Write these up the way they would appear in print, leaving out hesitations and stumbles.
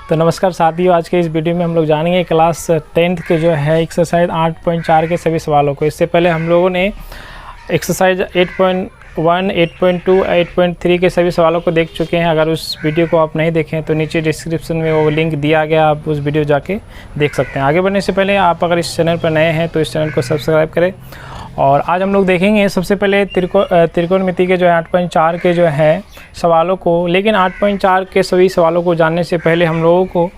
तो नमस्कार साथियों, आज के इस वीडियो में हम लोग जानेंगे क्लास 10th के जो है एक्सरसाइज 8.4 के सभी सवालों को। इससे पहले हम लोगों ने एक्सरसाइज 8.1, 8.2, 8.3 के सभी सवालों को देख चुके हैं। अगर उस वीडियो को आप नहीं देखें तो नीचे डिस्क्रिप्शन में वो लिंक दिया गया, आप उस वीडियो जाके देख सकते हैं। आगे बढ़ने से पहले आप अगर इस चैनल पर नए हैं तो इस चैनल को सब्सक्राइब करें। और आज हम लोग देखेंगे सबसे पहले त्रिकोणमिति के जो है 8.4 के जो है सवालों को। लेकिन 8.4 के सभी सवालों को जानने से पहले हम लोगों को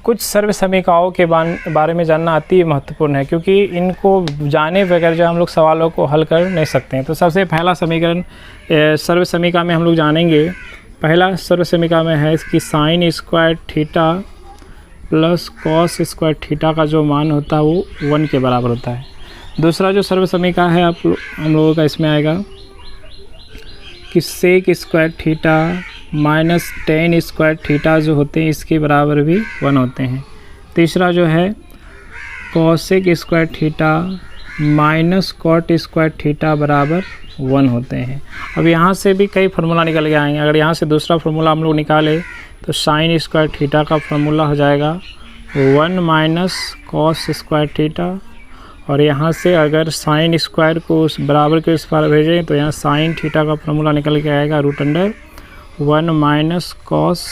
कुछ सर्व समीकरणों के बारे में जानना अति महत्वपूर्ण है, क्योंकि इनको जाने बगैर जो हम लोग सवालों को हल कर नहीं सकते हैं। तो सबसे पहला समीकरण सर्व समीकरण में हम लोग जानेंगे। पहला सर्व समीकरण में है इसकी sign square theta plus cos square theta का जो मान होता है वो 1 के बराबर होता है। दूसरा जो सर्व समीकरण है हम लोगों का इसमें आएगा कि sec square theta minus tan square theta जो होते हैं इसके बराबर भी 1 होते हैं। तीसरा जो है cosec square theta minus cot square theta बराबर 1 होते हैं। अब यहाँ से भी कई फार्मूला निकल के आएंगे। अगर यहाँ से दूसरा फार्मूला हम लोग निकालें तो साइन स्क्वायर थीटा का फार्मूला हो जाएगा 1 माइनस कॉस स्क्वायर थीटा। और यहाँ से अगर साइन स्क्वायर को उस बराबर के उस पार भेजें तो यहाँ साइन थीटा का फार्मूला निकल के आएगा √1 माइनस कॉस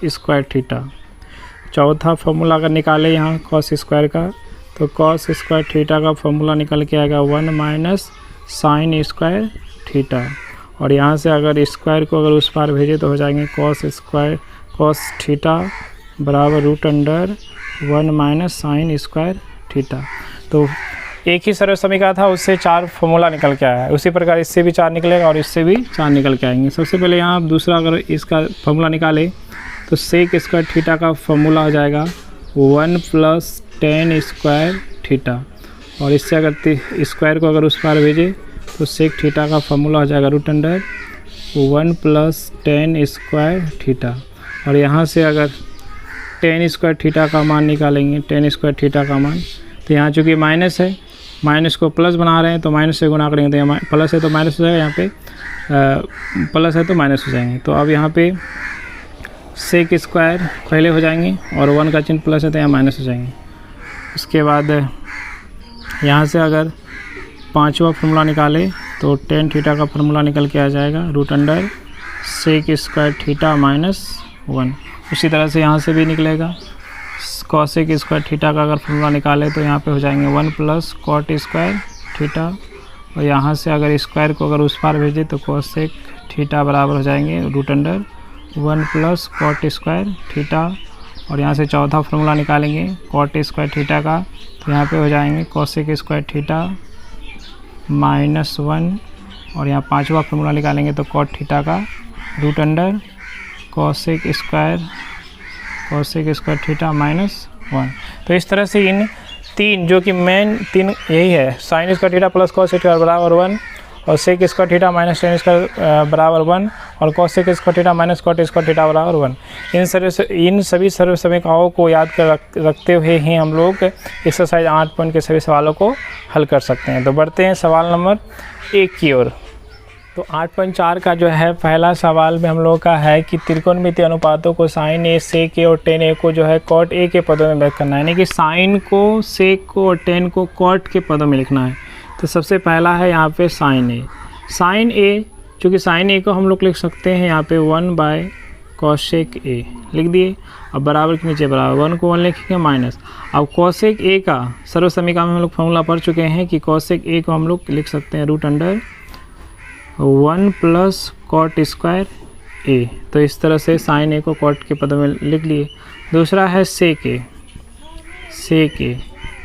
स्क्वायर थीटा। चौथा फार्मूला अगर निकालें यहाँ कॉस स्क्वायर का तो कॉस स्क्वायर थीटा का फार्मूला निकल के आएगा 1 माइनस साइन स्क्वायर थीटा। और यहाँ से अगर स्क्वायर को अगर उस पार भेजें तो हो जाएंगे कॉस थीटा बराबर √1 माइनस साइन स्क्वायर थीटा। तो एक ही सर्व समीकरण था, उससे 4 फार्मूला निकल के आया है। उसी प्रकार इससे भी 4 निकलेगा और इससे भी 4 निकल के आएंगे। सबसे पहले यहाँ दूसरा अगर इसका फार्मूला निकाले तो सेक स्क्वायर थीटा का फार्मूला हो जाएगा 1 प्लस टेन स्क्वायर थीटा। और इससे अगर स्क्वायर को अगर उस पार भेजे तो सेक थीटा का फार्मूला हो जाएगा √1 प्लस टेन स्क्वायर थीटा। और यहाँ से अगर टेन स्क्वायर थीटा का मान निकालेंगे, टेन स्क्वायर थीटा का मान, तो यहाँ चूँकि माइनस है, माइनस को प्लस बना रहे हैं तो माइनस से गुना करेंगे तो यहाँ प्लस है तो माइनस हो जाएगा, यहाँ पे प्लस है तो माइनस हो जाएंगे। तो अब यहाँ पे सेक स्क्वायर पहले हो जाएंगे और 1 का चिन्ह प्लस है तो यहाँ माइनस हो जाएंगे। उसके बाद यहाँ से अगर 5वां फार्मूला निकाले तो टेन थीटा का फार्मूला निकल के आ जाएगा √ सेक स्क्वायर थीटा माइनस 1। उसी तरह से यहाँ से भी निकलेगा कॉसेक स्क्वायर थीटा का अगर फार्मूला निकाले तो यहाँ पे हो जाएंगे 1 प्लस कॉट स्क्वायर थीटा। और यहाँ से अगर स्क्वायर को अगर उस पार भेजे तो कॉसेक थीटा बराबर हो जाएंगे √1 प्लस कॉट स्क्वायर थीटा। और यहाँ से चौथा फार्मूला निकालेंगे कॉट स्क्वायर थीटा का तो यहाँ पे हो जाएंगे कॉसेक स्क्वायर थीटा माइनस 1। और यहाँ 5वां फार्मूला निकालेंगे तो कॉट थीटा का √ कॉसेक स्क्वायर थीटा माइनस 1। तो इस तरह से इन 3 जो कि मेन 3 यही है, sine square theta plus cos square बराबर 1 और sec square theta minus tan square बराबर 1 और cosec square theta minus cot square theta बराबर 1। इन सभी सर्व समीकरणों को याद कर रखते हुए ही हम लोग एक्सरसाइज 8 पॉइंट के सभी सवालों को हल कर सकते हैं। तो बढ़ते हैं सवाल नंबर 1 की ओर। तो 8.4 का जो है पहला सवाल में हम लोगों का है कि त्रिकोणमितीय अनुपातों को साइन ए, सेक ए और टेन ए को जो है कॉट ए के पदों में व्यक्त करना है, यानी कि साइन को, सेक को और टेन को कॉट के पदों में लिखना है। तो सबसे पहला है यहाँ पे साइन ए। साइन ए, चूँकि साइन ए को हम लोग लिख सकते हैं यहाँ पे 1 बाय कॉसेक ए लिख दिए। अब बराबर के नीचे बराबर 1 को 1 लिखेंगे माइनस। अब कॉसेक ए का सर्व समीकरण में हम लोग फॉर्मूला पढ़ चुके हैं कि कॉसेक ए को हम लोग लिख सकते हैं √1 प्लस कॉट स्क्वायर ए। तो इस तरह से साइन ए को कॉट के पदों में लिख लिए। दूसरा है सेक ए।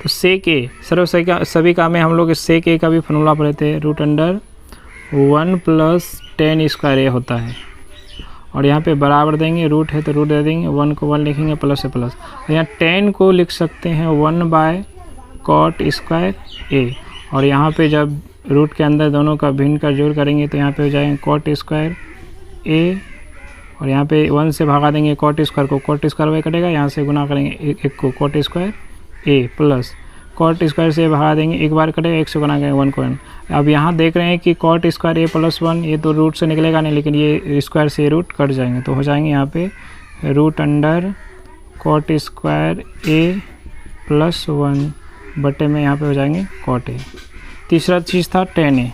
तो सेक ए सर्व सभी का में हम लोग सेक ए का भी फार्मूला पढ़े थे √1 प्लस टेन स्क्वायर ए होता है। और यहाँ पे बराबर देंगे, रूट है तो रूट दे देंगे, 1 को 1 लिखेंगे, प्लस से प्लस। यहाँ 10 को लिख सकते हैं 1 बाय कॉट स्क्वायर ए। और यहाँ पे जब रूट के अंदर दोनों का भिन्न का जोड़ करेंगे तो यहाँ पे हो जाएंगे कॉट स्क्वायर ए। और यहाँ पे 1 से भागा देंगे कॉट स्क्वायर को, कॉट स्क्वायर वही कटेगा, यहाँ से गुना करेंगे 1 को cot square A plus cot square से भागा देंगे, एक बार कटेगा, 1 से गुना करेंगे 1 को 1। अब यहाँ देख रहे हैं कि कॉट स्क्वायर ए प्लस 1, ये तो रूट से निकलेगा नहीं, लेकिन ये स्क्वायर से रूट कट जाएंगे तो हो जाएंगे यहाँ पे √, कॉट स्क्वायर ए प्लस 1 बटे में यहाँ पे हो जाएंगे कॉट ए। तीसरा चीज़ था टेन ए,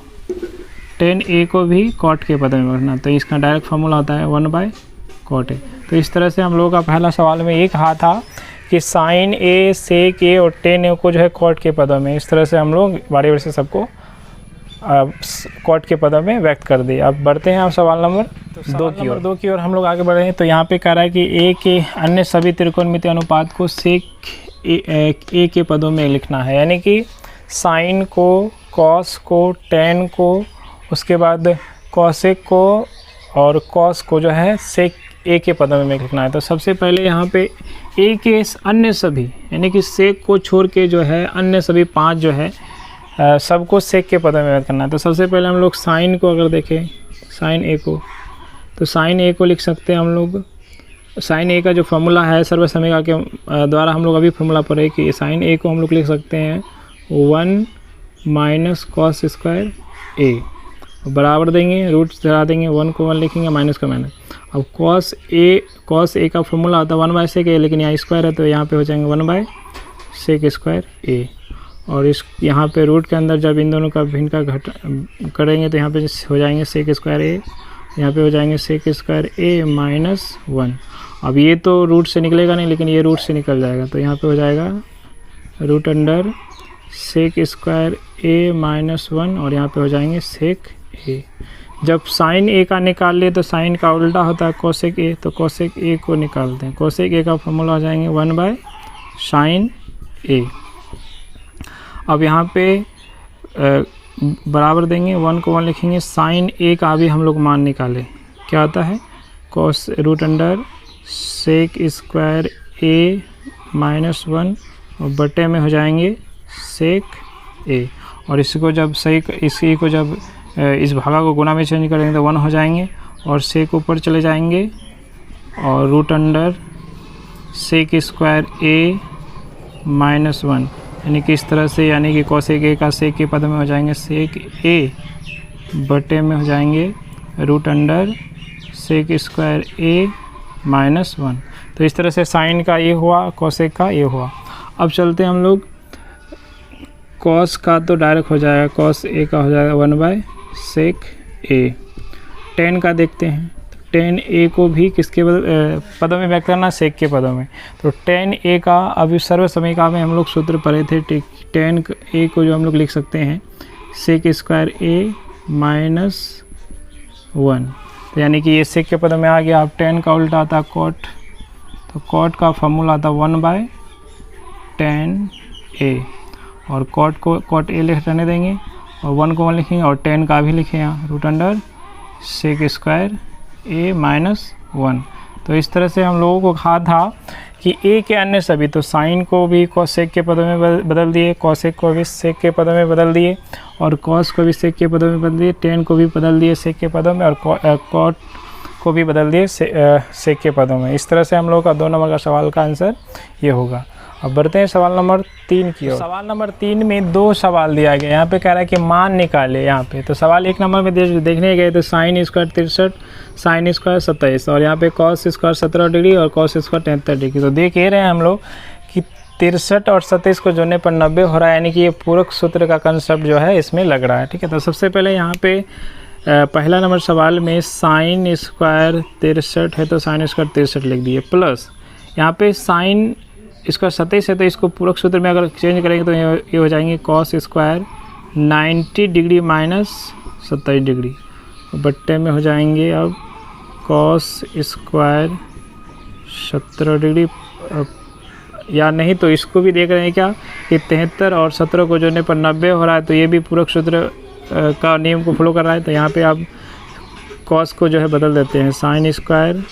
टेन ए को भी कॉट के पद में रखना, तो इसका डायरेक्ट फार्मूला होता है 1 बाय कॉट ए। तो इस तरह से हम लोगों का पहला सवाल में एक कहा था कि साइन ए, सेक ए और टेन ए को जो है कॉट के पदों में, इस तरह से हम लोग बारी बारी से सबको कॉट के पदों में व्यक्त कर दिए। अब बढ़ते हैं आप सवाल नंबर दो की ओर हम लोग आगे बढ़ रहे हैं। तो यहाँ पे कह रहा है कि ए के अन्य सभी त्रिकोणमितीय अनुपात को सेक ए के पदों में लिखना है, यानी कि साइन को, कॉस को, टेन को, उसके बाद कॉसेक को और कॉस को जो है सेक ए के पदों में लिखना है। तो सबसे पहले यहाँ पे ए के अन्य सभी, यानी कि सेक को छोड़ के जो है अन्य सभी 5 जो है सबको सेक के पदों में व्यक्त करना है। तो सबसे पहले हम लोग साइन को अगर देखें, साइन ए को, तो साइन ए को लिख सकते हैं हम लोग। साइन ए का जो फार्मूला है सर्वसमीकरण के द्वारा हम लोग अभी फार्मूला पढ़े कि साइन ए को हम लोग लिख सकते हैं 1 माइनस कॉस स्क्वायर ए, बराबर देंगे, रूट चढ़ा देंगे, 1 को 1 लिखेंगे, माइनस का माइनस। अब कॉस ए का फार्मूला होता है 1 बाय सेक ए, लेकिन यहाँ स्क्वायर है तो यहाँ पे हो जाएंगे 1 बाय सेक स्क्वायर ए। और इस यहाँ पे रूट के अंदर जब इन दोनों का भिन्न का घट करेंगे तो यहाँ पे हो जाएंगे सेक स्क्वायर ए, यहाँ पे हो जाएंगे सेक स्क्वायर ए माइनस 1। अब ये तो रूट से निकलेगा नहीं, लेकिन ये रूट से निकल जाएगा, तो यहाँ पे हो जाएगा रूट अंडर सेक स्क्वायर ए माइनस 1 और यहाँ पे हो जाएंगे सेक ए। जब साइन ए का निकाल लिए तो साइन का उल्टा होता है कोसेक ए, तो कोसेक ए को निकालते हैं। कोसेक ए का फॉर्मूला हो जाएंगे 1 बाय साइन ए। अब यहाँ पे बराबर देंगे, 1 को 1 लिखेंगे, साइन ए का भी हम लोग मान निकालें, क्या आता है कोस रूट अंडर सेक स्क्वायर ए माइनस 1 और बटे में हो जाएंगे सेक ए। और इसको जब इसी को जब इस भागा को गुणा में चेंज करेंगे तो 1 हो जाएंगे और सेक ऊपर चले जाएंगे और रूट अंडर सेक स्क्वायर ए माइनस 1, यानी कि इस तरह से, यानी कि कोसेक ए का सेक के पद में हो जाएंगे सेक ए बटे में हो जाएंगे रूट अंडर सेक स्क्वायर ए माइनस 1। तो इस तरह से साइन का ये हुआ, कोसेक का ये हुआ। अब चलते हैं हम लोग, कॉस का तो डायरेक्ट हो जाएगा, कॉस ए का हो जाएगा 1 बाय सेक ए। टेन का देखते हैं, टेन ए को भी किसके पदों में व्यक्त करना, सेक के पदों में। तो टेन ए का अभी सर्वसमीकरण में हम लोग सूत्र पढ़े थे, टेन ए को जो हम लोग लिख सकते हैं सेक स्क्वायर ए माइनस 1, तो यानी कि ये सेक के पदों में आ गया। अब टेन का उल्टा आता कॉट, तो कॉट का फार्मूला आता 1 बाय टेन ए, और कॉट को कॉट ए रहने देंगे और 1 को 1 लिखेंगे और टेन का भी लिखें यहाँ रूट अंडर सेक स्क्वायर ए माइनस 1। तो इस तरह से हम लोगों को कहा था कि ए के अन्य सभी, तो साइन को भी कोसेक के पदों में बदल दिए, कोसेक को भी सेक के पदों में बदल दिए और कॉस को भी सेक के पदों में बदल दिए, टेन को भी बदल दिए सेक के पदों में और कॉट को भी बदल दिए सेक के पदों में। इस तरह से हम लोग का 2 नंबर का सवाल का आंसर ये होगा। अब बढ़ते हैं सवाल नंबर 3 की ओर। सवाल नंबर 3 में 2 सवाल दिया गया, यहाँ पे कह रहा है कि मान निकाले यहाँ पे। तो सवाल 1 नंबर में देखने गए तो साइन स्क्वायर 63, साइन स्क्वायर 27 और यहाँ पे कॉस स्क्वायर 17 डिग्री और कॉस स्क्वायर 73 डिग्री। तो देख रहे हैं हम लोग कि 63 और 27 को जोड़ने पर 90 हो रहा है, यानी कि ये पूरक सूत्र का कंसेप्ट जो है इसमें लग रहा है। ठीक है, तो सबसे पहले यहाँ पे पहला नंबर सवाल में साइन स्क्वायर 63 है तो साइन स्क्वायर 63 लिख दिए, प्लस यहाँ पे साइन इसका 27 है तो इसको पूरक सूत्र में अगर चेंज करेंगे तो ये हो जाएंगे cos square 90 degree minus 27 degree, बट्टे में हो जाएंगे अब कॉस स्क्वायर 17 डिग्री, या नहीं तो इसको भी देख रहे हैं क्या कि 73 और 17 को जोड़ने पर 90 हो रहा है, तो ये भी पूरक सूत्र का नियम को फॉलो कर रहा है। तो यहाँ पे आप कॉस को जो है बदल देते हैं, sine square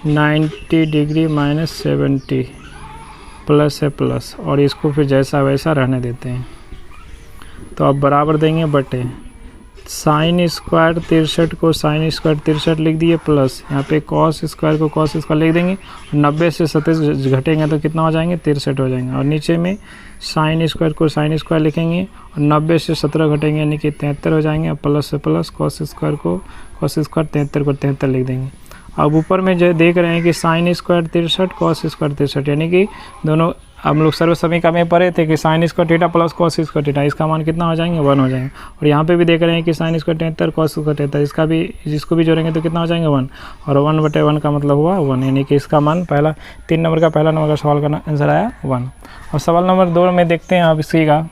90 degree minus 70 plus है प्लस, और इसको फिर जैसा वैसा रहने देते हैं। तो अब बराबर देंगे बटे साइन स्क्वायर 63 को साइन स्क्वायर 63 लिख दिए, प्लस यहाँ पे कॉस स्क्वायर को कॉस स्क्वायर लिख देंगे, 90 से 27 घटेंगे तो कितना हो जाएंगे 63 हो जाएंगे, और नीचे में साइन स्क्वायर को साइन स्क्वायर लिखेंगे और 90 से 17 घटेंगे यानी कि 73 हो जाएंगे, और प्लस से प्लस कॉस स्क्वायर को कॉस स्क्वायर 73 को 73 लिख देंगे। अब ऊपर में जो देख रहे हैं कि साइन स्क्वायर 63 कॉस स्क्वायर 63, यानी कि दोनों हम लोग सर्व समीकरण में पढ़े थे कि sine square theta plus cos square theta, इसका मान कितना हो जाएंगे 1 हो जाएंगे। और यहाँ पे भी देख रहे हैं कि साइन स्क्वायर 73 कॉस स्क्वायर 73, इसका भी जिसको भी जोड़ेंगे तो कितना हो जाएंगे 1, और 1/1 का मतलब हुआ 1, यानी कि इसका मान 3 नंबर का पहला नंबर का सवाल का आंसर आया 1। और सवाल नंबर 2 में देखते हैं आप इसी का।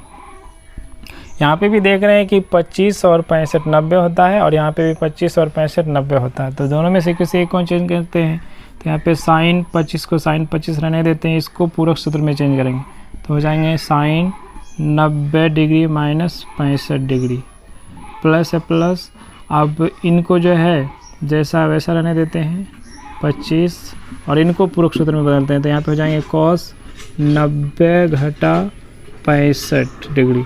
यहाँ पे भी देख रहे हैं कि 25 और 65 90 होता है, और यहाँ पे भी 25 और 65 90 होता है। तो दोनों में से किसी एक को चेंज करते हैं। तो यहाँ पे साइन 25 को साइन 25 रहने देते हैं, इसको पूरक सूत्र में चेंज करेंगे तो हो जाएंगे sine 90 degree minus 65 degree plus है प्लस। अब इनको जो है जैसा वैसा रहने देते हैं 25, और इनको पूरक सूत्र में बदलते हैं। तो यहाँ पे हो जाएंगे कॉस 90 घटा 65 डिग्री।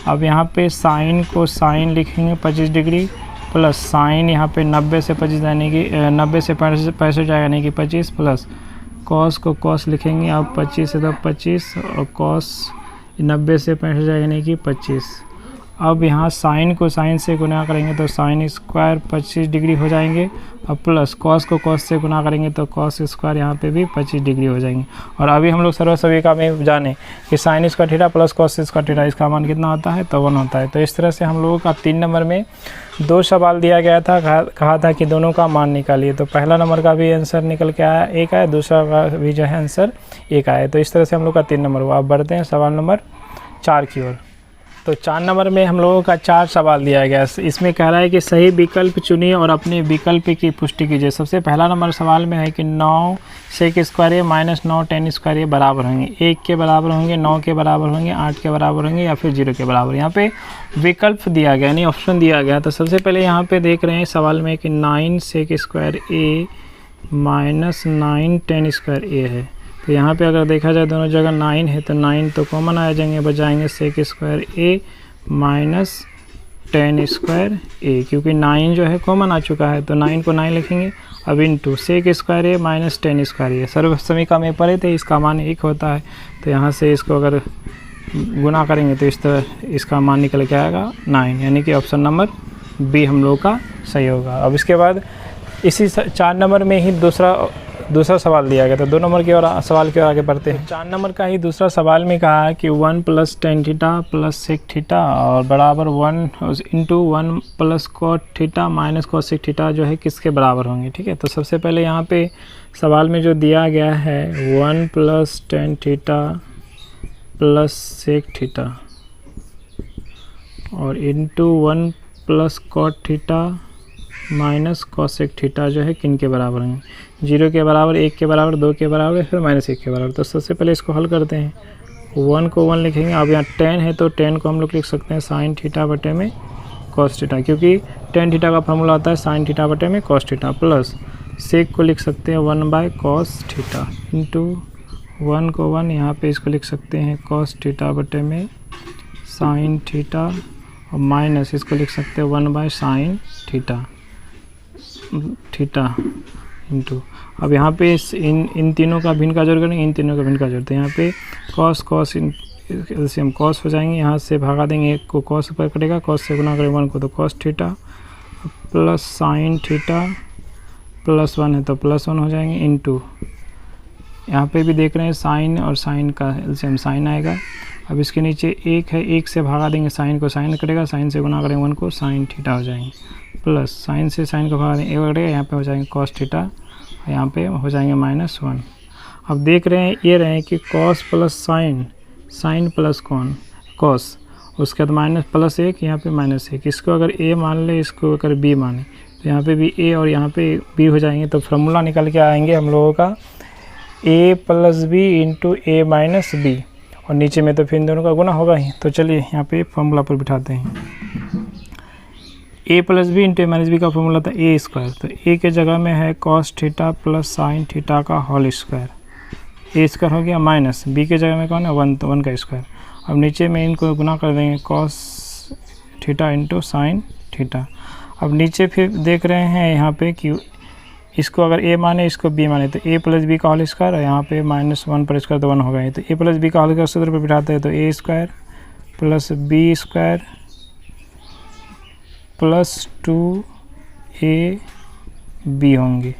अब यहाँ पे साइन को साइन लिखेंगे 25 डिग्री प्लस साइन यहाँ पे 90 से 25 यानी कि 90 से 65 जाएगा यानी कि 25 प्लस कॉस को कॉस लिखेंगे अब 25 से तो 25 और कॉस 90 से 65 जाएगा यानी कि 25। अब यहाँ साइन को साइन से गुना करेंगे तो साइन स्क्वायर 25 डिग्री हो जाएंगे, और प्लस कॉस को कॉस से गुना करेंगे तो कॉस स्क्वायर यहाँ पे भी 25 डिग्री हो जाएंगे। और अभी हम लोग सर्व समीकरण में जाने कि sine square theta plus cos square theta, इसका मान कितना होता है तो 1 होता है। तो इस तरह से हम लोगों का 3 नंबर में 2 सवाल दिया गया था, कहा था कि दोनों का मान निकालिए। तो पहला नंबर का भी आंसर निकल के आया 1 आया, दूसरा का भी जो है आंसर 1 आया। तो इस तरह से हम लोग का 3 नंबर हुआ। अब बढ़ते हैं सवाल नंबर 4 की ओर। तो 4 नंबर में हम लोगों का 4 सवाल दिया गया है। इसमें कह रहा है कि सही विकल्प चुनिए और अपने विकल्प की पुष्टि कीजिए। सबसे पहला नंबर सवाल में है कि 9 सेक स्क्वायर ए माइनस 9 टेन स्क्वायर ए बराबर होंगे, 1 के बराबर होंगे, 9 के बराबर होंगे, 8 के बराबर होंगे या फिर 0 के बराबर। यहाँ पे विकल्प दिया गया यानी ऑप्शन दिया गया। तो सबसे पहले यहाँ पे देख रहे हैं सवाल में कि 9 सेक स्क्वायर ए माइनस 9 टेन स्क्वायर ए है। तो यहाँ पे अगर देखा जाए दोनों जगह 9 है तो 9 तो कॉमन आ जाएंगे, बजाएंगे sec square A minus 10 square A, क्योंकि 9 जो है कॉमन आ चुका है तो 9 को 9 लिखेंगे। अब इंटू सेक स्क्वायर ए माइनस 10 स्क्वायर ए, सर्व समीकरण में पढ़े थे इसका मान 1 होता है। तो यहाँ से इसको अगर गुना करेंगे तो इस तरह इसका मान निकल के आएगा 9, यानी कि ऑप्शन नंबर बी हम लोग का सही होगा। अब इसके बाद इसी 4 नंबर में ही दूसरा सवाल दिया गया। तो 2 नंबर की ओर सवाल की ओर आगे बढ़ते हैं। 4 नंबर का ही दूसरा सवाल में कहा है कि 1 plus tan theta plus sec theta और बराबर 1 into 1 plus cot theta minus cot sec theta जो है किसके बराबर होंगे। ठीक है, तो सबसे पहले यहाँ पे सवाल में जो दिया गया है 1 plus tan theta plus sec theta और into 1 plus cot theta minus cosec theta जो है किन के बराबर हैं, 0 के बराबर, 1 के बराबर, 2 के बराबर, फिर -1 के बराबर। तो सबसे पहले इसको हल करते हैं। 1 को 1 लिखेंगे। अब यहाँ 10 है तो 10 को हम लोग लिख सकते हैं साइन थीटा बटे में कॉस थीटा, क्योंकि टेन थीटा का फॉर्मूला होता है साइन थीटा बटे में कॉस थीटा, प्लस सेक को लिख सकते हैं 1/कॉस थीटा इंटू 1 को 1 यहाँ पे इसको लिख सकते हैं कॉस थीटा बटे में साइन थीटा और माइनस इसको लिख सकते हैं 1/साइन थीटा इंटू। अब यहाँ पे इन तीनों का भिन्न का जोड़ करेंगे, इन तीनों का भिन्न का जोड़, तो यहाँ पे कॉस एलसीएम कॉस हो जाएंगे, यहाँ से भगा देंगे, 1 को कॉस पर कटेगा, कॉस से गुना करेंगे 1 को तो cos theta plus sine theta plus 1 है तो प्लस 1 हो जाएंगे इंटू यहाँ पे भी देख रहे हैं साइन और साइन का एलसीएम साइन आएगा। अब इसके नीचे 1 है, 1 से भगा देंगे साइन को, साइन कटेगा, साइन से गुना करेंगे 1 को साइन थीटा हो जाएंगे, प्लस साइन से साइन को भगा देंगे 1 कटेगा, यहाँ पे हो जाएंगे कॉस थीटा, यहाँ पे हो जाएंगे -1। अब देख रहे हैं ये रहे कि cos plus sign plus cos, उसके बाद माइनस प्लस 1, यहाँ पे -1। इसको अगर a मान ले, इसको अगर b माने तो यहाँ पे भी a और यहाँ पे b हो जाएंगे। तो फार्मूला निकल के आएंगे हम लोगों का a plus B into A minus B, और नीचे में तो फिर इन दोनों का गुना होगा ही। तो चलिए यहाँ पे फार्मूला पर बिठाते हैं। a plus B into A minus B का फॉर्मूला था ए स्क्वायर, तो a के जगह में है cos theta plus sine theta का होल स्क्वायर, ए स्क्वायर हो गया, माइनस b के जगह में कौन है 1, तो 1 का स्क्वायर। अब नीचे में इनको गुना कर देंगे cos theta into sine theta. अब नीचे फिर देख रहे हैं यहाँ पे कि इसको अगर a माने, इसको b माने, तो a प्लस बी का होल स्क्वायर, और यहाँ पे -1 पर स्क्वायर तो 1 हो गया। तो a प्लस बी का होल स्क्वायर सूत्र पर बिठाते हैं तो a square plus B square plus 2ab होंगे,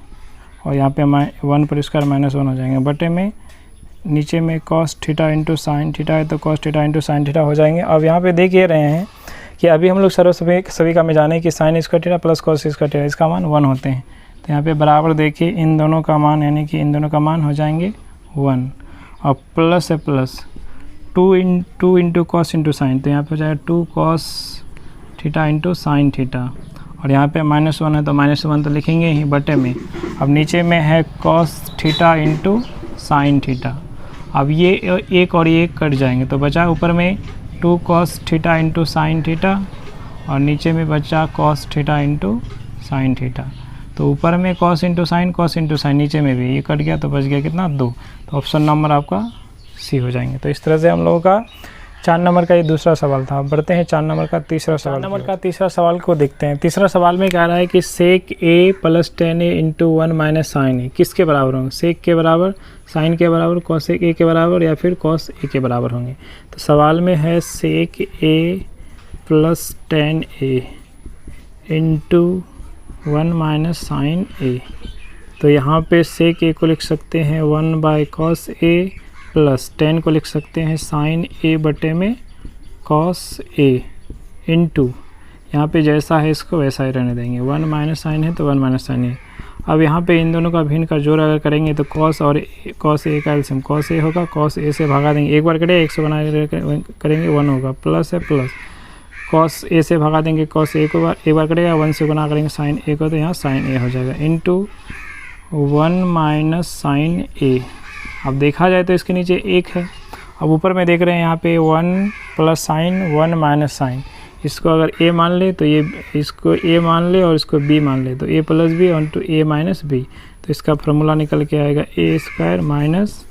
और यहाँ पे 1 पर स्क्वायर -1 हो जाएंगे, बटे में नीचे में cos theta into sine theta है तो cos theta into sine theta हो जाएंगे। अब यहाँ पे देख ये रहे हैं कि अभी हम लोग सभी का में जाने कि sine square theta plus cos square theta इसका मान 1 होते हैं। तो यहाँ पे बराबर देखिए इन दोनों का मान, यानी कि इन दोनों का मान हो जाएंगे 1 और प्लस है plus 2 into cos into sine, तो यहाँ पे हो जाएगा 2 cos theta into sine theta, और यहाँ पे -1 है तो -1 तो लिखेंगे ही बटे में। अब नीचे में है cos theta into sine theta, अब ये एक और ये कट जाएंगे तो बचा ऊपर में 2 cos theta into sine theta और नीचे में बचा cos theta into sine theta. तो ऊपर में cos इंटू साइन नीचे में भी ये कट गया तो बच गया कितना 2। तो ऑप्शन नंबर आपका सी हो जाएंगे। तो इस तरह से हम लोगों का 4 नंबर का ये दूसरा सवाल था। अब बढ़ते हैं 4 नंबर का तीसरा सवाल। 4 नंबर का तीसरा सवाल को देखते हैं। तीसरा सवाल में कह रहा है कि sec A plus 10a into 1 minus sine A किसके बराबर होंगे? सेक के बराबर, साइन के बराबर, कॉसेक ए के बराबर या फिर कॉस ए के बराबर होंगे। तो सवाल में है sec A plus 10a into 1 minus sine A. तो यहाँ पे सेक ए को लिख सकते हैं 1 बाय कॉस ए प्लस 10 को लिख सकते हैं साइन ए बटे में कॉस ए इंटू, यहाँ पे जैसा है इसको वैसा ही रहने देंगे, 1 माइनस साइन है तो 1 माइनस साइन ए। अब यहाँ पे इन दोनों का भिन्न का जोड़ अगर करेंगे तो कॉस और कॉस ए का एलसीएम कॉस ए होगा, कॉस ए से भगा देंगे, एक बार करेंगे 1 से बना करेंगे 1 होगा, प्लस है प्लस कॉस ए से भगा देंगे कॉस ए को, एक बार करेगा 1 से गुना करेंगे साइन ए को तो यहाँ साइन ए हो जाएगा इंटू 1 माइनस साइन ए। अब देखा जाए तो इसके नीचे 1 है, अब ऊपर में देख रहे हैं यहाँ पे 1 प्लस साइन 1 माइनस साइन, इसको अगर a मान ले तो ये इसको a मान ले और इसको b मान ले तो a प्लस बी और टू a माइनस बी, तो इसका फार्मूला निकल के आएगा a square minus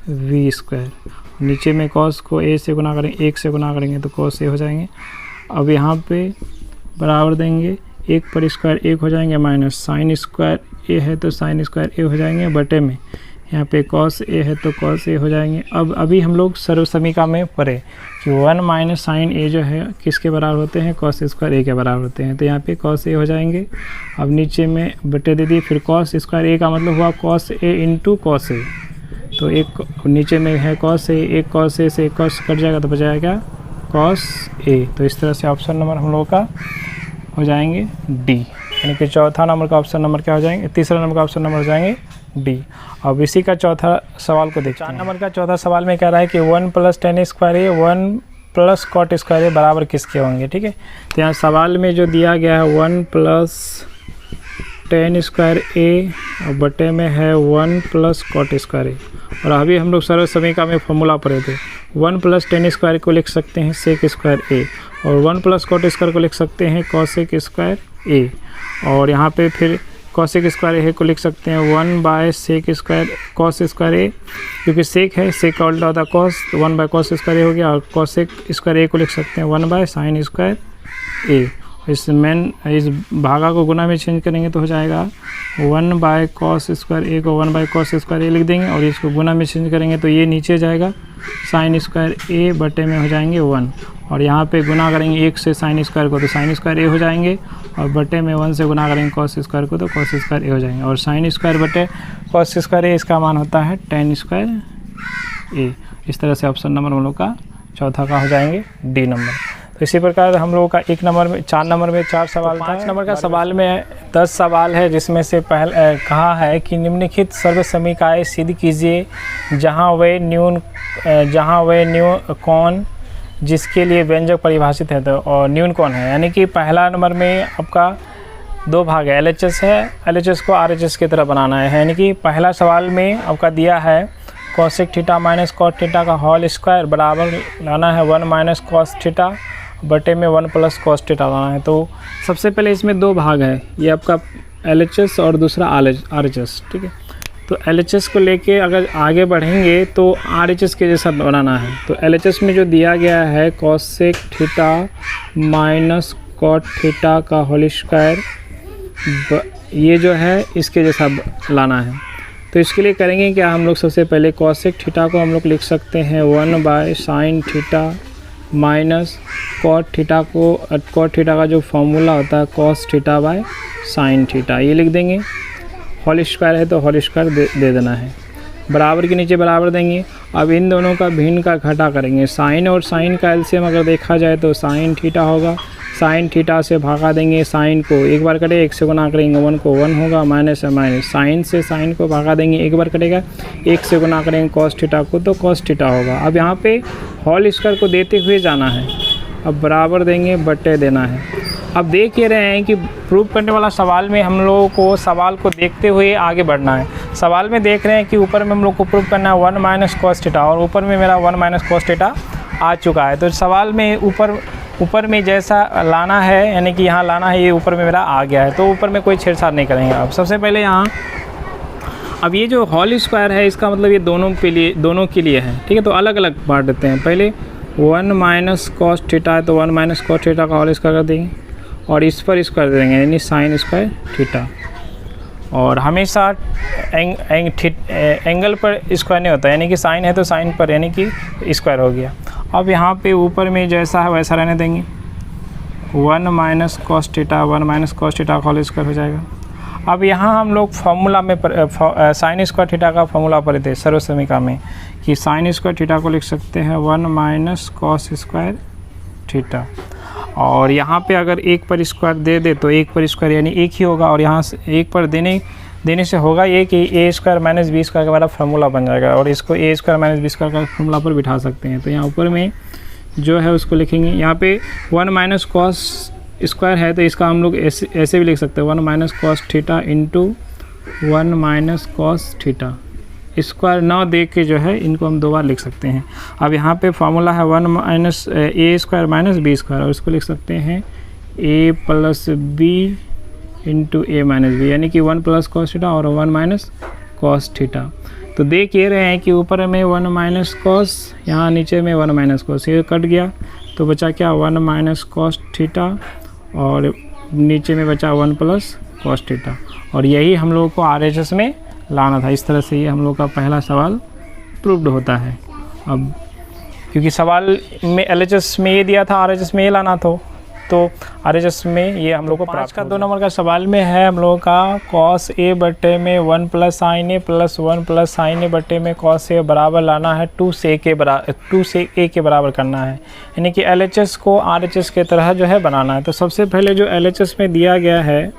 V square. नीचे में cos को a से गुना करेंगे, 1 से गुना करेंगे तो cos a हो जाएंगे। अब यहाँ पे बराबर देंगे 1 पर स्क्वायर 1 हो जाएंगे माइनस साइन स्क्वायर a है तो साइन स्क्वायर a हो जाएंगे बटे में यहाँ पे cos a है तो cos a हो जाएंगे। अब अभी हम लोग सर्व समीकरण में पढ़े कि 1 माइनस साइन a जो है किसके बराबर होते हैं? cos स्क्वायर a के बराबर होते हैं, तो यहाँ पे cos a हो जाएंगे। अब नीचे में बटे दे दिए, फिर cos स्क्वायर a का मतलब हुआ cos a into cos a, तो एक नीचे में है cos a, एक cos a से एक cos कट जाएगा तो बचाएगा cos a। तो इस तरह से ऑप्शन नंबर हम लोगों का हो जाएंगे डी, यानी कि चौथा नंबर का ऑप्शन नंबर क्या हो जाएंगे? तीसरा नंबर का ऑप्शन नंबर हो जाएंगे डी। अब इसी का चौथा सवाल को देखते हैं। 4 नंबर का चौथा सवाल में कह रहा है कि 1 प्लस 10 स्क्वायर ए 1 प्लस कॉट स्क्वायर ए बराबर किसके होंगे? ठीक है, तो यहाँ सवाल में जो दिया गया है 1 प्लस 10 स्क्वायर ए और बटे में है 1 प्लस कॉट स्क्वायर ए, और अभी हम लोग सर्व समीकरण में फॉर्मूला पढ़े थे 1 प्लस 10 स्क्वायर को लिख सकते हैं सेक स्क्वायर ए और 1 प्लस कॉट स्क्वायर को लिख सकते हैं कॉसेक स्क्वायर ए, और यहाँ पे फिर कॉसेक स्क्वायर ए को लिख सकते हैं 1 by sec square cos square A, क्योंकि सेक है, सेक का उल्टा होता है कॉस, तो 1 बाय कॉस स्क्वायर ए हो गया, और कॉसेक स्क्वायर ए को लिख सकते हैं 1 बाय साइन स्क्वायर ए। इस भागा को गुना में चेंज करेंगे तो हो जाएगा 1 बाय कॉस स्क्वायर ए को 1 बाय कॉस स्क्वायर ए लिख देंगे, और इसको गुना में चेंज करेंगे तो ये नीचे जाएगा साइन स्क्वायर ए बटे में हो जाएंगे 1, और यहाँ पे गुना करेंगे 1 से साइन स्क्वायर को तो साइन स्क्वायर ए हो जाएंगे, और बटे में 1 से गुना करेंगे कॉस स्क्वायर को तो कॉस स्क्वायर ए हो जाएंगे, और साइन स्क्वायर बटे कॉस स्क्वायर ए इसका मान होता है tan स्क्वायर ए। इस तरह से ऑप्शन नंबर हम लोग का चौथा का हो जाएंगे डी नंबर। तो इसी प्रकार हम लोगों का 4 नंबर में 4 सवाल, 5 नंबर का सवाल में 10 सवाल है, जिसमें से पहले कहा है कि निम्नलिखित सर्व समीकरण सिद्ध कीजिए जहां वे न्यून कौन जिसके लिए व्यंजक परिभाषित है, तो और न्यून कौन है, यानी कि पहला नंबर में आपका 2 भाग है, LHS है, LHS को RHS की तरह बनाना है, यानी कि पहला सवाल में आपका दिया है cosec theta minus cot theta का होल स्क्वायर बराबर लाना है 1 माइनस कॉस थीटा बटे में 1 प्लस कॉस थीटा लाना है। तो सबसे पहले इसमें 2 भाग है, ये आपका LHS और दूसरा RHS, ठीक है। तो LHS को लेके अगर आगे बढ़ेंगे तो RHS के जैसा बनाना है। तो LHS में जो दिया गया है cosec theta minus cot theta का होल स्क्वायर, ये जो है इसके जैसा लाना है। तो इसके लिए करेंगे क्या, हम लोग सबसे पहले कॉसेक थीटा को हम लोग लिख सकते हैं 1 by sine theta minus cot theta का जो फॉर्मूला होता है cos theta by sine theta, ये लिख देंगे। होल स्क्वायर है तो होल स्क्वायर दे देना है। बराबर के नीचे बराबर देंगे। अब इन दोनों का भिन्न का घटा करेंगे। साइन और साइन का एलसीएम अगर देखा जाए तो साइन थीटा होगा। साइन थीटा से भागा देंगे साइन को, एक बार कटेगा, 1 से गुना करेंगे 1 को 1 होगा, माइनस है माइनस। साइन से साइन को भागा देंगे, एक बार कटेगा, 1 से गुना करेंगे कॉस थीटा को तो कॉस थीटा होगा। अब यहाँ पे होल स्क्वायर को देते हुए जाना है। अब बराबर देंगे, बटे देना है। अब देख ये रहे हैं कि प्रूव करने वाला सवाल में हम लोगों को सवाल को देखते हुए आगे बढ़ना है। सवाल में देख रहे हैं कि ऊपर में हम लोग को प्रूव करना है 1 माइनस कॉस थीटा, और ऊपर में मेरा 1 माइनस कॉस थीटा आ चुका है। तो सवाल में ऊपर में जैसा लाना है, यानी कि यहाँ लाना है, ये ऊपर में मेरा आ गया है, तो ऊपर में कोई छेड़छाड़ नहीं करेंगे। अब सबसे पहले यहाँ, अब ये जो होल स्क्वायर है इसका मतलब ये दोनों के लिए है, ठीक है। तो अलग अलग बांट देते हैं। पहले 1 माइनस कॉस थीटा है तो 1 माइनस कॉस थीटा का होल स्क्वायर कर देंगे, और इस पर स्क्वायर दे देंगे, यानी साइन स्क्वायर थीटा। और हमेशा एंगल पर स्क्वायर नहीं होता, यानी कि साइन है तो साइन पर, यानी कि स्क्वायर हो गया। अब यहाँ पे ऊपर में जैसा है वैसा रहने देंगे। 1 minus cos theta, 1 minus cos theta का होल स्क्वायर हो जाएगा। अब यहाँ हम लोग फॉर्मूला में साइन स्क्वायर थीटा का फॉर्मूला पढ़े थे सर्वसमीका में, कि साइन स्क्वायर थीटा को लिख सकते हैं 1 माइनस कॉस स्क्वायर थीटा। और यहाँ पे अगर 1 पर स्क्वायर दे दे तो 1 पर स्क्वायर यानी 1 ही होगा, और यहाँ से 1 पर देने से होगा ये कि ए स्क्वायर माइनस बी स्क्वायर का हमारा फार्मूला बन जाएगा, और इसको ए स्क्वायर माइनस बी स्क्वायर का फार्मूला पर बिठा सकते हैं। तो यहाँ ऊपर में जो है उसको लिखेंगे। यहाँ पे 1 माइनस कॉस स्क्वायर है तो इसका हम लोग ऐसे भी लिख सकते हैं, 1 minus cos theta into 1 minus cos theta. Square ना देख के जो है इनको हम 2 बार लिख सकते हैं। अब यहाँ पे फार्मूला है 1 माइनस ए स्क्वायर माइनस बी स्क्वायर, और इसको लिख सकते हैं ए plus B into A minus B, यानी कि 1 प्लस कॉस थीटा और 1 माइनस कॉस थीटा। तो देख ये रहे हैं कि ऊपर में 1 माइनस कॉस, यहाँ नीचे में 1 माइनस कॉस, ये कट गया तो बचा क्या 1 माइनस कॉस थीटा, और नीचे में बचा 1 प्लस कॉस थीटा। और यही हम लोगों को RHS में लाना था। इस तरह से ये हम लोग का पहला सवाल प्रूव्ड होता है। अब क्योंकि सवाल में LHS में ये दिया था, RHS में ये लाना था, तो RHS में ये हम लोग को 5 का 2 नंबर का सवाल में है हम लोगों का cos a बटे में 1 plus sine a plus 1 plus sine ए बटे में cos a बराबर लाना है 2 से a के बराबर करना है, यानी कि LHS को RHS के तरह जो है बनाना है। तो सबसे पहले जो LHS में दिया गया है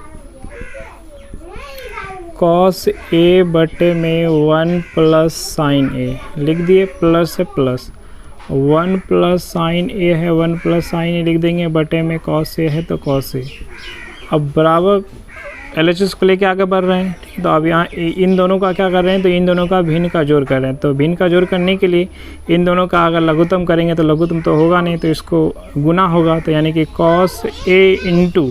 cos a बटे में 1 प्लस साइन ए लिख दिए, प्लस है प्लस 1 प्लस साइन ए है, 1 प्लस साइन ए लिख देंगे, बटे में cos a है तो cos a। अब बराबर LHS को लेके आगे बढ़ रहे हैं, ठीक है। तो अब यहाँ इन दोनों का क्या कर रहे हैं, तो इन दोनों का भिन्न का जोड़ कर रहे हैं। तो भिन्न का जोड़ करने के लिए इन दोनों का अगर लघुत्तम करेंगे तो लघुत्तम तो होगा नहीं, तो इसको गुना होगा, तो यानी कि cos a into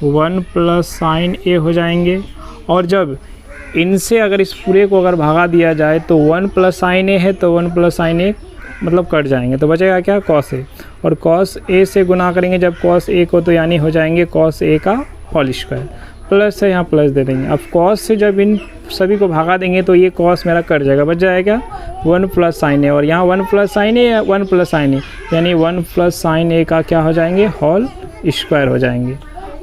1 plus sine A हो जाएंगे। और जब इनसे अगर इस पूरे को अगर भागा दिया जाए तो 1 प्लस साइन ए है तो 1 प्लस साइन ए मतलब कट जाएंगे, तो बचेगा क्या cos a, और cos a से गुना करेंगे जब cos a को, तो यानी हो जाएंगे cos a का होल स्क्वायर, प्लस है यहाँ प्लस दे देंगे। अब cos से जब इन सभी को भागा देंगे तो ये cos मेरा कट जाएगा, बच जाएगा 1 प्लस साइन ए, और यहाँ 1 प्लस साइन ए या 1 प्लस साइन ए, यानी 1 प्लस साइन ए का क्या हो जाएंगे, होल स्क्वायर हो जाएंगे।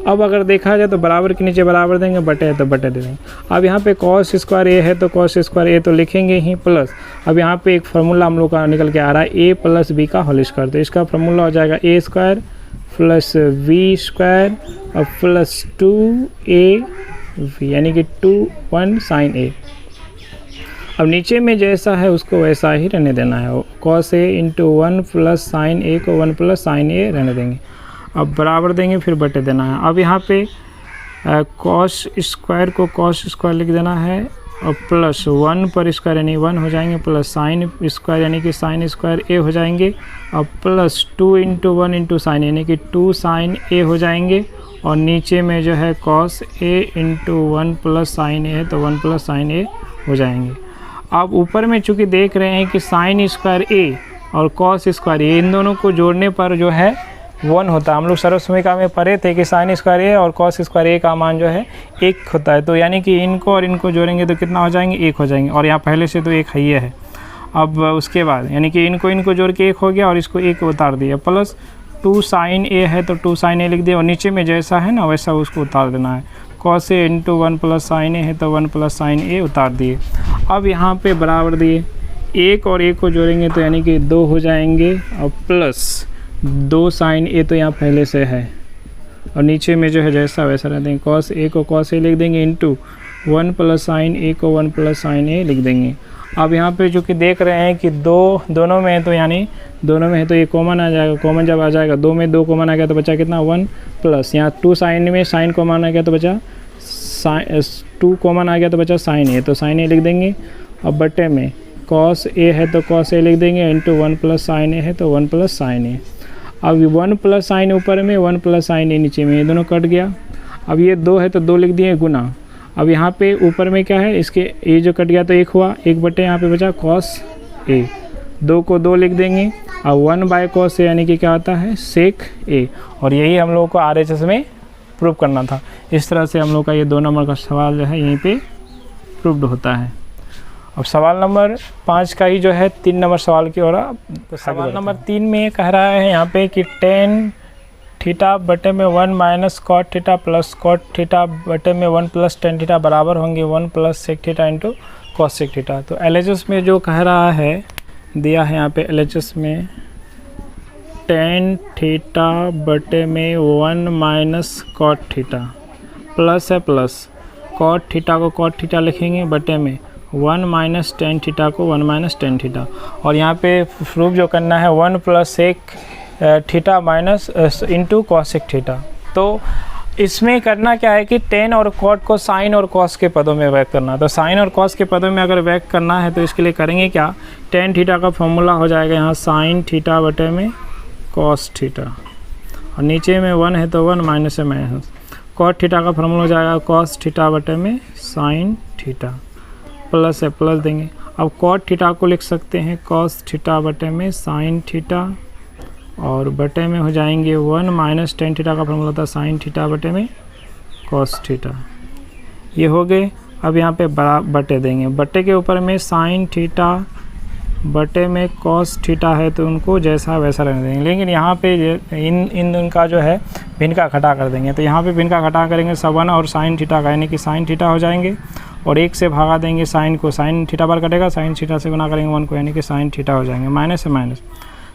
अब अगर देखा जाए तो बराबर के नीचे बराबर देंगे, बटे है तो बटे दे देंगे। अब यहाँ पे cos स्क्वायर ए है तो cos स्क्वायर ए तो लिखेंगे ही, प्लस अब यहाँ पे एक फार्मूला हम लोग का निकल के आ रहा है a प्लस बी का होल स्क्वायर, तो इसका फार्मूला हो जाएगा a square plus v square और प्लस 2ab, यानी कि 2 साइन a। अब नीचे में जैसा है उसको वैसा ही रहने देना है, cos a into 1 plus sign a को 1 प्लस साइन a रहने देंगे। अब बराबर देंगे फिर बटे देना है। अब यहाँ पे cos स्क्वायर को cos स्क्वायर लिख देना है, और प्लस 1 पर स्क्वायर यानी 1 हो जाएंगे, प्लस साइन स्क्वायर यानी कि साइन स्क्वायर a हो जाएंगे, और प्लस 2 इंटू 1 इंटू साइन यानी कि 2 साइन a हो जाएंगे, और नीचे में जो है cos a into 1 plus sign a है तो 1 प्लस साइन a हो जाएंगे। अब ऊपर में चूँकि देख रहे हैं कि साइन स्क्वायर a और cos स्क्वायर a इन दोनों को जोड़ने पर जो है 1 होता है। हम लोग सर्वसमीका में पढ़े थे कि साइन स्क्वायर ए और cos स्क्वायर ए का मान जो है 1 होता है, तो यानी कि इनको और इनको जोड़ेंगे तो कितना हो जाएंगे, 1 हो जाएंगे, और यहाँ पहले से तो 1 है। अब उसके बाद यानी कि इनको जोड़ के 1 हो गया और इसको 1 उतार दिया, प्लस 2 साइन ए है तो 2 साइन ए लिख दिया, और नीचे में जैसा है ना वैसा उसको उतार देना है, cos A into 1 plus sine ए है तो 1 प्लस साइन ए उतार दिए। अब यहाँ पे बराबर दिए, एक और एक को जोड़ेंगे तो यानी कि 2 हो जाएंगे और प्लस 2 साइन ए तो यहाँ पहले से है और नीचे में जो है जैसा वैसा रख देंगे। कॉस ए को कॉस ए लिख देंगे इंटू 1 प्लस साइन ए को 1 प्लस साइन ए लिख देंगे। अब यहाँ पे जो कि देख रहे हैं कि दोनों में है तो यानी दोनों में है तो ये कॉमन आ जाएगा। कॉमन जब आ जाएगा 2 में 2 कॉमन आ गया तो बचा कितना 1 प्लस यहाँ 2 साइन में साइन कॉमन आ गया तो बचा 2 कॉमन आ गया तो बचा साइन ए तो साइन ए लिख देंगे। अब बटे में कॉस ए है तो कॉस ए लिख देंगे इंटू 1 प्लस साइन ए है तो 1 प्लस साइन ए। अब 1 प्लस साइन ऊपर में 1 प्लस साइन ए नीचे में, ये दोनों कट गया। अब ये 2 है तो 2 लिख दिए गुना। अब यहाँ पे ऊपर में क्या है, इसके ए जो कट गया तो 1 हुआ, 1 बटे यहाँ पे बचा कॉस ए, 2 को 2 लिख देंगे। अब 1 बाय कॉस ए यानी कि क्या आता है सेक ए, और यही हम लोगों को RHS में प्रूव करना था। इस तरह से हम लोग का ये 2 नंबर का सवाल जो है यहीं पे प्रूव्ड होता है। अब सवाल नंबर 5 का ही जो है 3 नंबर सवाल की ओर। तो सवाल नंबर 3 में ये कह रहा है यहाँ पे कि tan थीटा बटे में 1 minus cot theta plus cot theta बटे में 1 प्लस tan थीटा बराबर होंगे 1 plus sec theta into cos sec theta. तो LHS में जो कह रहा है दिया है यहाँ पे LHS में tan थीटा बटे में 1 माइनस कॉट थीटा प्लस है प्लस कॉट थीटा को कॉट थीटा लिखेंगे बटे में 1 माइनस tan थीटा को 1 माइनस tan थीटा, और यहाँ पे प्रूफ जो करना है 1 plus sec theta minus into cosec theta. तो इसमें करना क्या है कि tan और cot को साइन और कॉस के पदों में व्यक्त करना। तो साइन और कॉस के पदों में अगर व्यक्त करना है तो इसके लिए करेंगे क्या, tan थीटा का फॉर्मूला हो जाएगा यहाँ साइन थीटा बटे में कॉस थीटा, और नीचे में 1 है तो 1 माइनस है माइनस, cot थीटा का फॉर्मूला हो जाएगा कॉस थीटा बटे में साइन थीटा, प्लस है प्लस देंगे। अब cot थीटा को लिख सकते हैं कॉस थीटा बटे में साइन थीटा, और बटे में हो जाएंगे 1 माइनस tan थीटा का फॉर्मूला था साइन थीटा बटे में कॉस थीटा, ये हो गए। अब यहाँ पे बटे देंगे, बटे के ऊपर में साइन थीटा बटे में कॉस थीटा है तो उनको जैसा वैसा रहने देंगे, लेकिन यहाँ पे इन उनका जो है भिन्न का घटा कर देंगे। तो यहाँ पे भिन्न का घटा करेंगे 1 और साइन थीटा का यानी कि साइन थीटा हो जाएंगे, और 1 से भागा देंगे साइन को, साइन थीटा बार कटेगा, साइन थीटा से गुना करेंगे 1 को यानी कि साइन थीटा हो जाएंगे, माइनस से माइनस,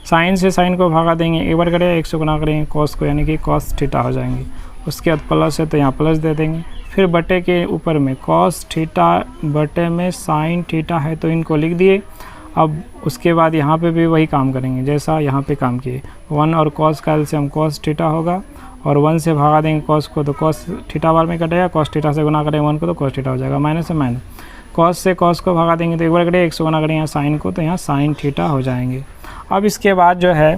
साइन से साइन को भागा देंगे, एक बार करेगा 1 से गुना करेंगे कॉस को यानी कि कॉस थीटा हो जाएंगे। उसके बाद प्लस है तो यहाँ प्लस दे देंगे, फिर बटे के ऊपर में कॉस थीटा बटे में साइन थीटा है तो इनको लिख दिए। अब उसके बाद यहाँ पे भी वही काम करेंगे जैसा यहाँ पे काम किए, 1 और कॉस का एलसीएम कॉस थीटा होगा, और 1 से भागा देंगे कॉस को तो कॉस थीटा बार में कटेगा, कॉस थीटा से गुना करेंगे 1 को तो कॉस थीटा हो जाएगा, माइनस से माइनस, कॉस से कॉस को भागा देंगे तो एक बार करेंगे 1 से गुना करेंगे यहाँ साइन को तो यहाँ साइन थीटा हो जाएंगे। अब इसके बाद जो है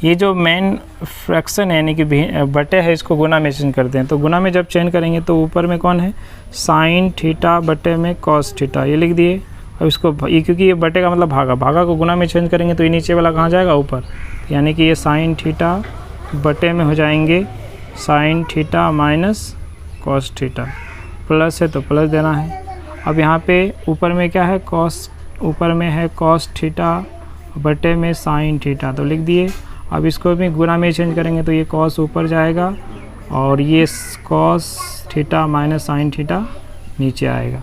ये जो मेन फ्रैक्शन है यानी कि बटे है इसको गुना में चेंज करते हैं। तो गुना में जब चेंज करेंगे तो ऊपर में कौन है साइन थीटा बटे में कॉस थीटा, ये लिख दिए। अब इसको क्योंकि ये बटे का मतलब भागा, भागा को गुना में चेंज करेंगे तो ये नीचे वाला कहाँ जाएगा ऊपर, यानी कि ये साइन थीटा बटे में हो जाएंगे sign theta minus cos theta, plus है तो प्लस देना है। अब यहाँ पे ऊपर में क्या है कॉस, ऊपर में है कॉस थीटा बटे में साइन थीटा तो लिख दिए। अब इसको भी गुना में चेंज करेंगे तो ये कॉस ऊपर जाएगा और ये cos theta minus sine theta नीचे आएगा।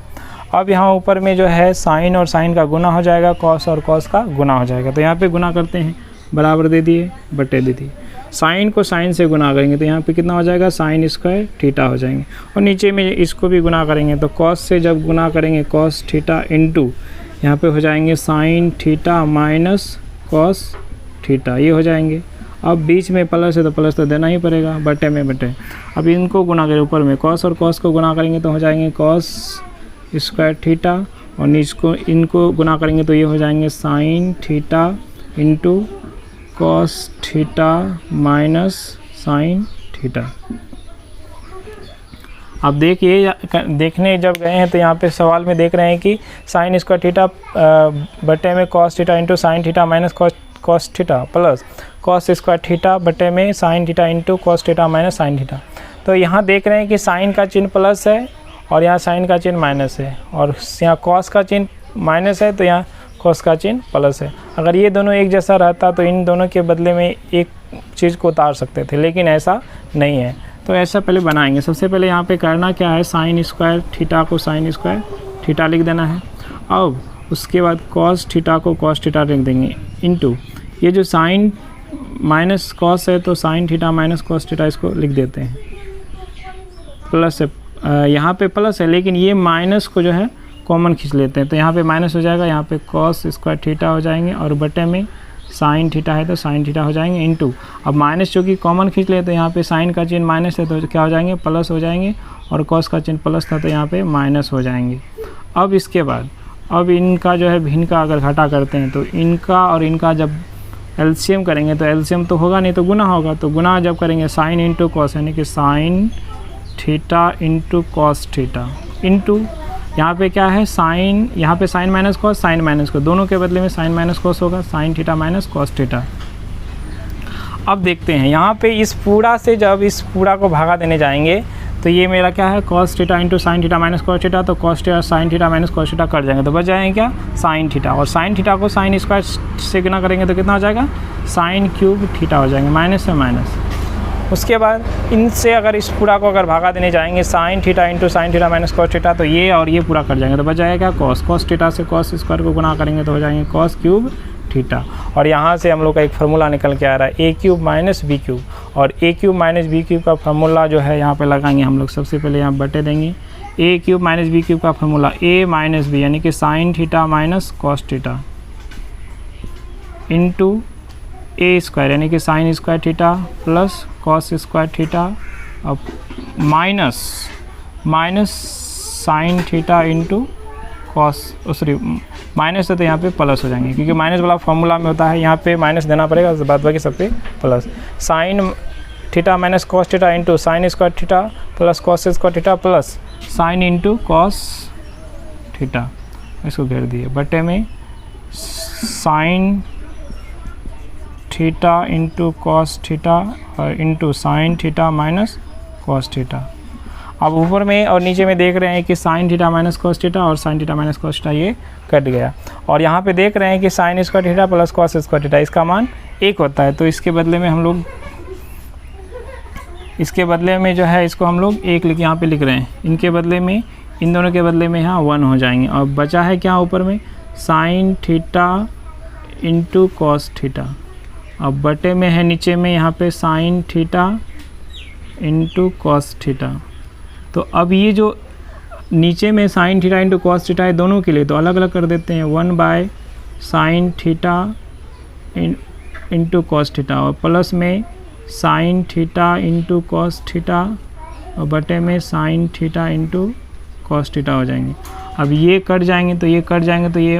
अब यहाँ ऊपर में जो है साइन और साइन का गुना हो जाएगा, कॉस और कॉस का गुना हो जाएगा। तो यहाँ पे गुना करते हैं, बराबर दे दिए बटे दे दिए, साइन को साइन से गुना करेंगे तो यहाँ पे कितना हो जाएगा साइन स्क्वायर थीटा हो जाएंगे, और नीचे में इसको भी गुना करेंगे तो कॉस से जब गुना करेंगे कॉस थीटा इंटू यहाँ पे हो जाएंगे sign theta minus cos theta, ये हो जाएंगे। अब बीच में प्लस है तो प्लस तो देना ही पड़ेगा, बटे में बटे। अब इनको गुना करें, ऊपर में कॉस और कॉस को गुना करेंगे तो हो जाएंगे कॉस स्क्वायर थीटा, और नीचे को इनको गुना करेंगे तो ये हो जाएंगे sign theta into cos theta minus sine theta. अब देखिए, देखने जब गए हैं तो यहाँ पे सवाल में देख रहे हैं कि साइन स्क्वायर थीटा बटे में cos theta into sine theta minus cos theta plus cos square theta बटे में sine theta into cos theta minus sine theta. तो यहाँ देख रहे हैं कि साइन का चिन्ह प्लस है और यहाँ साइन का चिन्ह माइनस है, और यहाँ कॉस का चिन्ह माइनस है तो यहाँ कॉस का चिन्ह प्लस है। अगर ये दोनों एक जैसा रहता तो इन दोनों के बदले में एक चीज़ को उतार सकते थे, लेकिन ऐसा नहीं है। तो ऐसा पहले बनाएंगे। सबसे पहले यहाँ पे करना क्या है, साइन स्क्वायर थीटा को साइन स्क्वायर थीटा लिख देना है। अब उसके बाद कॉस थीटा को कॉस थीटा लिख देंगे इनटू ये जो साइन माइनस कॉस है तो sign theta minus cos theta इसको लिख देते हैं। प्लस है, यहाँ पे प्लस है लेकिन ये माइनस को जो है कॉमन खींच लेते हैं, तो यहाँ पे माइनस हो जाएगा, यहाँ पे कॉस स्क्वायर थीटा हो जाएंगे और बटे में साइन थीटा है तो साइन थीटा हो जाएंगे इनटू, अब माइनस जो कि कॉमन खींच ले तो यहाँ पे साइन का चिन्ह माइनस है तो क्या हो जाएंगे, प्लस हो जाएंगे, और कॉस का चिन्ह प्लस था तो यहाँ पे माइनस हो जाएंगे। अब इसके बाद अब इनका जो है भिन्न का अगर घटा करते हैं तो इनका और इनका जब एलसीएम करेंगे तो एलसीएम तो होगा नहीं तो गुना होगा, तो गुना जब करेंगे साइन इंटू कॉस यानी कि sine theta into cos theta into यहाँ पे क्या है साइन, यहाँ पे sine minus cos sine minus cos, दोनों के बदले में साइन माइनस कॉस होगा, sine theta minus cos theta. अब देखते हैं यहाँ पे इस पूरा से जब इस पूरा को भागा देने जाएंगे तो ये मेरा क्या है cos theta into sine theta minus cos theta, तो cos theta sine theta minus cos theta कट जाएंगे तो बच जाएंगे क्या साइन थीटा, और साइन थीटा को साइन स्क्वायर से गुना करेंगे तो कितना हो जाएगा साइन क्यूब थीटा हो जाएंगे, माइनस से माइनस। उसके बाद इनसे अगर इस पूरा को अगर भागा देने जाएंगे sign theta into sine theta minus cos theta, तो ये और ये पूरा कट जाएंगे तो बच जाएगा क्या कॉस थीटा से कॉस स्क्वायर को गुना करेंगे तो हो जाएंगे कॉस क्यूब थीटा। और यहाँ से हम लोग का एक फार्मूला निकल के आ रहा है ए क्यूब माइनस बी क्यूब, और ए क्यूब माइनस बी क्यूब का फार्मूला जो है यहाँ पे लगाएंगे हम लोग। सबसे पहले यहाँ बटे देंगे A cube minus B cube का फार्मूला ए माइनस बी यानी कि sine theta minus cos theta into A square यानी कि sine square theta plus cos square theta अब minus sine theta into cos, sorry minus है तो यहाँ पे प्लस हो जाएंगे क्योंकि माइनस वाला फॉर्मूला में होता है, यहाँ पे माइनस देना पड़ेगा, बाद बाकी सब पे plus. Sine theta minus cos theta into sine square theta plus cos square theta plus sine into cos theta, इसको घेर दिए बटे में sine theta into cos theta और into sine theta minus cos theta. अब ऊपर में और नीचे में देख रहे हैं कि sine theta minus cos theta और sine theta minus cos theta ये कट गया, और यहाँ पे देख रहे हैं कि sine square theta plus cos square theta इसका मान 1 होता है, तो इसके बदले में हम लोग इसके बदले में जो है इसको हम लोग 1 लिख यहाँ पे लिख रहे हैं, इनके बदले में इन दोनों के बदले में यहाँ 1 हो जाएंगे। और बचा है क्या ऊपर में sine theta into cos theta, अब बटे में है नीचे में यहाँ पे sign theta into cos theta. तो अब ये जो नीचे में sine theta into cos theta है दोनों के लिए तो अलग अलग कर देते हैं, 1 by sine theta into cos theta और प्लस में sine theta into cos theta और बटे में sine theta into cos theta हो जाएंगे। अब ये कट जाएंगे तो ये कट जाएंगे तो ये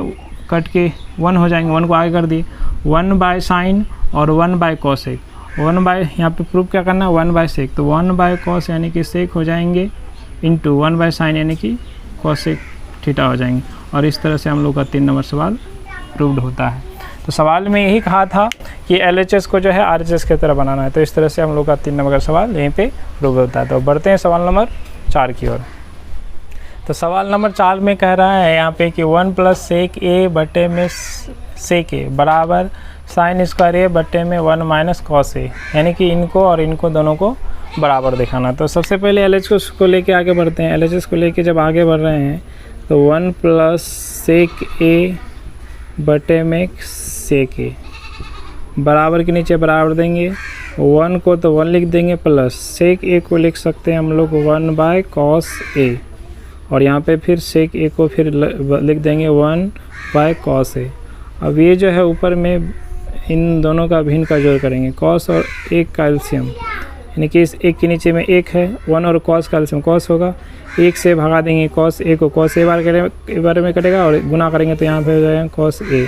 कट के 1 हो जाएंगे, 1 को आगे कर दिए, 1 बाय साइन और 1 बाय कॉसेक, 1 बाय यहाँ पे प्रूफ क्या करना है 1 बाय सेक, तो 1 बाय कॉस यानी कि सेक हो जाएंगे इंटू 1 बाय साइन यानी कि कॉसेक थीटा हो जाएंगे। और इस तरह से हम लोग का 3 नंबर सवाल प्रूव्ड होता है। तो सवाल में यही कहा था कि LHS को जो है RHS की तरह बनाना है, तो इस तरह से हम लोग का 3 नंबर का सवाल यहीं पे प्रूव होता है। तो बढ़ते हैं सवाल नंबर 4 की ओर। तो सवाल नंबर 4 में कह रहा है यहाँ पे कि 1 प्लस सेक ए बटे में सेक ए बराबर साइन स्क्वायर ए बटे में 1 माइनस कॉस ए, यानी कि इनको और इनको दोनों को बराबर दिखाना। तो सबसे पहले LHS को लेके आगे बढ़ते हैं। LHS को लेके जब आगे बढ़ रहे हैं तो 1 प्लस सेक ए बटे में सेक ए बराबर के नीचे बराबर देंगे, 1 को तो 1 लिख देंगे प्लस सेक ए को लिख सकते हैं हम लोग 1 बाय कॉस ए, और यहाँ पे फिर सेक ए को फिर लिख देंगे 1 बाय कॉस ए। अब ये जो है ऊपर में इन दोनों का भिन्न का जोड़ करेंगे, कॉस और एक का एलसीएम, यानी कि इस एक के नीचे में 1 है, 1 और कॉस का एलसीएम कॉस होगा, 1 से भगा देंगे कॉस ए को, कॉस ए बार में कटेगा और गुना करेंगे तो यहाँ पे हो जाएगा कॉस ए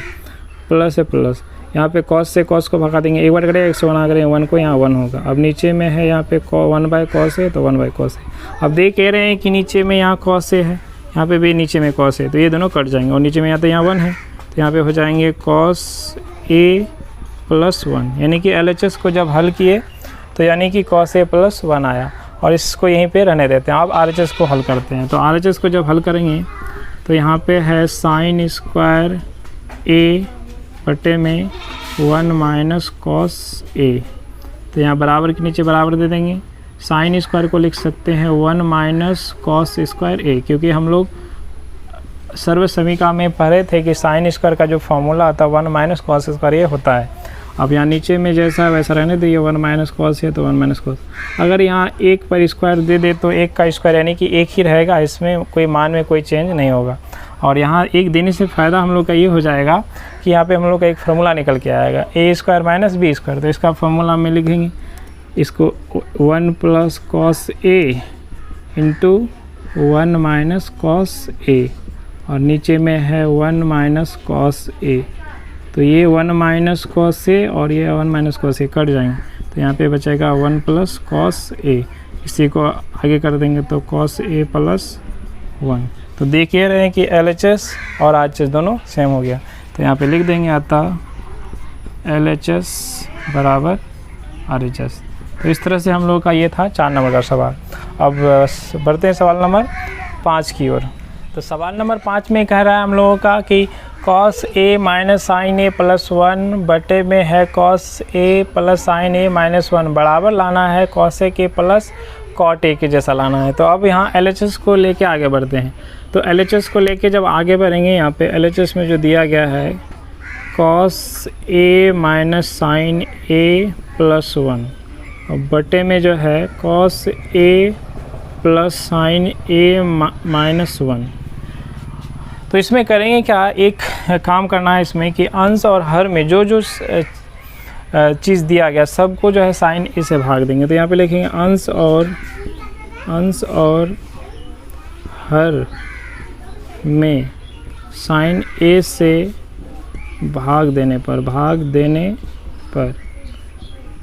प्लस है प्लस, यहाँ पे कॉस से कॉस को भगा देंगे, एक बार करेगा 1 से गुना करेंगे 1 को, यहाँ 1 होगा। अब नीचे में है यहाँ पे 1 बाय कॉस ए तो 1 बाय कॉस ए। अब देख कह रहे हैं कि नीचे में यहाँ कॉस ए है, यहाँ पे भी नीचे में कॉस ए, तो ये दोनों कट जाएंगे, और नीचे में यहाँ तो यहाँ 1 है तो यहाँ पे हो जाएंगे कॉस ए प्लस 1, यानी कि LHS को जब हल किए तो यानी कि कॉस ए प्लस 1 आया, और इसको यहीं पे रहने देते हैं। अब RHS को हल करते हैं। तो RHS को जब हल करेंगे तो यहाँ पे है साइन स्क्वायर ए बटे में 1 माइनस कॉस ए, तो यहाँ बराबर के नीचे बराबर दे देंगे, साइन स्क्वायर को लिख सकते हैं 1 माइनस कॉस स्क्वायर ए, क्योंकि हम लोग सर्व समीकरण में पढ़े थे कि साइन स्क्वायर का जो फॉर्मूला आता है 1 माइनस कॉस स्क्वायर ये होता है। अब यहाँ नीचे में जैसा है वैसा रहने दीजिए, 1 माइनस कॉस है तो 1 माइनस कॉस। अगर यहाँ एक पर स्क्वायर दे दे तो एक का स्क्वायर यानी कि एक ही रहेगा, इसमें कोई मान में कोई चेंज नहीं होगा। और यहाँ एक देने से फ़ायदा हम लोग का ये हो जाएगा कि यहाँ पे हम लोग का एक फार्मूला निकल के आएगा ए स्क्वायर माइनस बी स्क्वायर। तो इसका फार्मूला में लिखेंगे इसको 1 प्लस कॉस ए इंटू 1 माइनस कॉस ए, और नीचे में है 1 माइनस कॉस ए। तो ये 1 माइनस कॉस ए और ये 1 माइनस कॉस ए कट जाएंगे, तो यहाँ पे बचेगा 1 प्लस कॉस ए। इसी को आगे कर देंगे तो कॉस ए प्लस 1। तो देखिए रहे हैं कि LHS और RHS दोनों सेम हो गया। तो यहाँ पे लिख देंगे अतः LHS बराबर RHS। तो इस तरह से हम लोग का ये था 4 नंबर का सवाल। अब बढ़ते हैं सवाल नंबर 5 की ओर। तो सवाल नंबर 5 में कह रहा है हम लोगों का कि cos A minus sine a plus 1 बटे में है cos A plus sine A minus 1 बराबर लाना है कॉस ए के प्लस कॉट ए के जैसा लाना है। तो अब यहाँ LHS को लेके आगे बढ़ते हैं। तो LHS को लेके जब आगे बढ़ेंगे, यहाँ पे LHS में जो दिया गया है cos A minus sine a plus 1 और बटे में जो है cos A plus sine A minus 1। तो इसमें करेंगे क्या, एक काम करना है इसमें कि अंश और हर में जो जो चीज़ दिया गया सबको जो है साइन ए से भाग देंगे। तो यहाँ पे लिखेंगे अंश और हर में साइन ए से भाग देने पर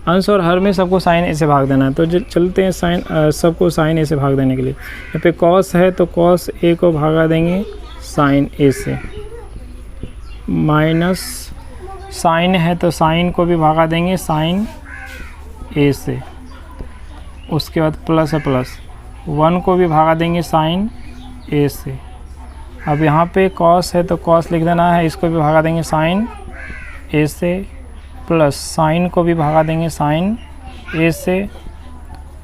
अंश और हर में सबको साइन ए से भाग देना है। तो चलते हैं सबको साइन ए से भाग देने के लिए। यहाँ पे कॉस है तो कॉस ए को भागा देंगे साइन ए से, माइनस साइन है तो साइन को भी भागा देंगे साइन ए से। उसके बाद प्लस है प्लस 1 को भी भागा देंगे साइन ए से। अब यहाँ पे कॉस है तो कॉस लिख देना है, इसको भी भागा देंगे साइन ए से, प्लस साइन को भी भागा देंगे साइन ए से।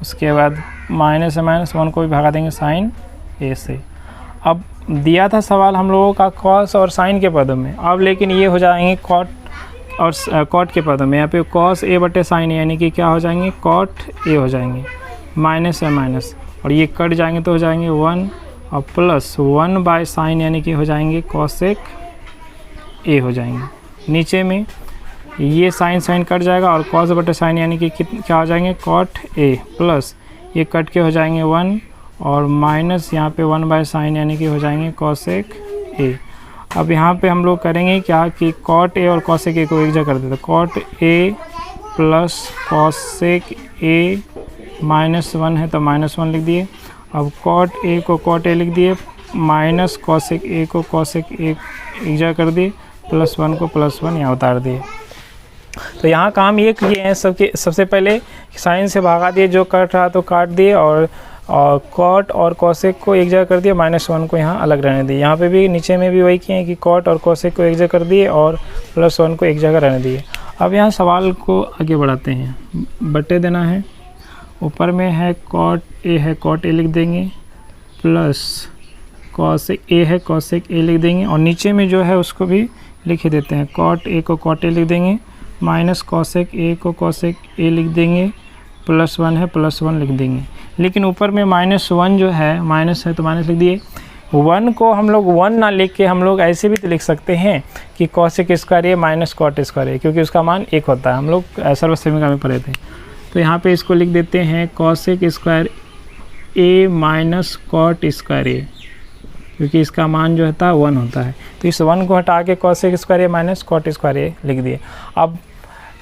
उसके बाद माइनस है माइनस 1 को भी भागा देंगे साइन ए से। अब दिया था सवाल हम लोगों का कॉस और साइन के पदों में, अब लेकिन ये हो जाएंगे कॉट और कॉट के पदों में। यहाँ पे कॉस ए बटे साइन ए यानी कि क्या हो जाएंगे कॉट ए हो जाएंगे, माइनस है माइनस और ये कट जाएंगे तो हो जाएंगे 1 और प्लस 1 बाय साइन यानी कि हो जाएंगे कॉसेक ए हो जाएंगे। नीचे में ये साइन कट जाएगा और कॉस बटे साइन यानी कि क्या हो जाएंगे कॉट ए, प्लस ये कट के हो जाएंगे 1 और माइनस यहाँ पे 1 बाय साइन यानी कि हो जाएंगे कॉसेक ए। अब यहाँ पे हम लोग करेंगे क्या कि कॉट ए और कॉसेक ए को एक जगह कर देते, कॉट ए प्लस कॉसेक ए माइनस 1 है तो माइनस 1 लिख दिए। अब कॉट ए को कॉट ए लिख दिए, माइनस कॉसेक ए को कॉसेक ए एक जगह कर दिए, प्लस 1 को प्लस 1 यहाँ उतार दिए। तो यहाँ काम ये किए हैं सबसे पहले साइन से भागा दिए, जो कट रहा तो काट दिए और कॉट और कॉसेक को एक जगह कर दिया, माइनस 1 को यहाँ अलग रहने दिए। यहाँ पे भी नीचे में भी वही किए हैं कि कॉट और कॉसेक को एक जगह कर दिए और प्लस 1 को एक जगह रहने दिए। अब यहाँ सवाल को आगे बढ़ाते हैं, बटे देना है, ऊपर में है कॉट ए लिख देंगे, प्लस कॉसेक ए है कॉसेक ए लिख देंगे और नीचे में जो है उसको भी लिख देते हैं, कॉट ए को कॉट ए लिख देंगे, माइनस कॉसेक ए को कॉसेक ए लिख देंगे, प्लस 1 है प्लस 1 लिख देंगे। लेकिन ऊपर में माइनस 1 जो है, माइनस है तो माइनस लिख दिए। 1 को हम लोग 1 ना लिख के हम लोग ऐसे भी तो लिख सकते हैं कि cosec square A minus cot square A, क्योंकि उसका मान 1 होता है, हम लोग सर्व समीकरण में पढ़े थे। तो यहाँ पे इसको लिख देते हैं cosec square A minus cot square A, क्योंकि इसका मान जो होता है 1 होता है। तो इस 1 को हटा के कॉसेक स्क्वायर ए माइनस कॉट स्क्वायर ए लिख दिए। अब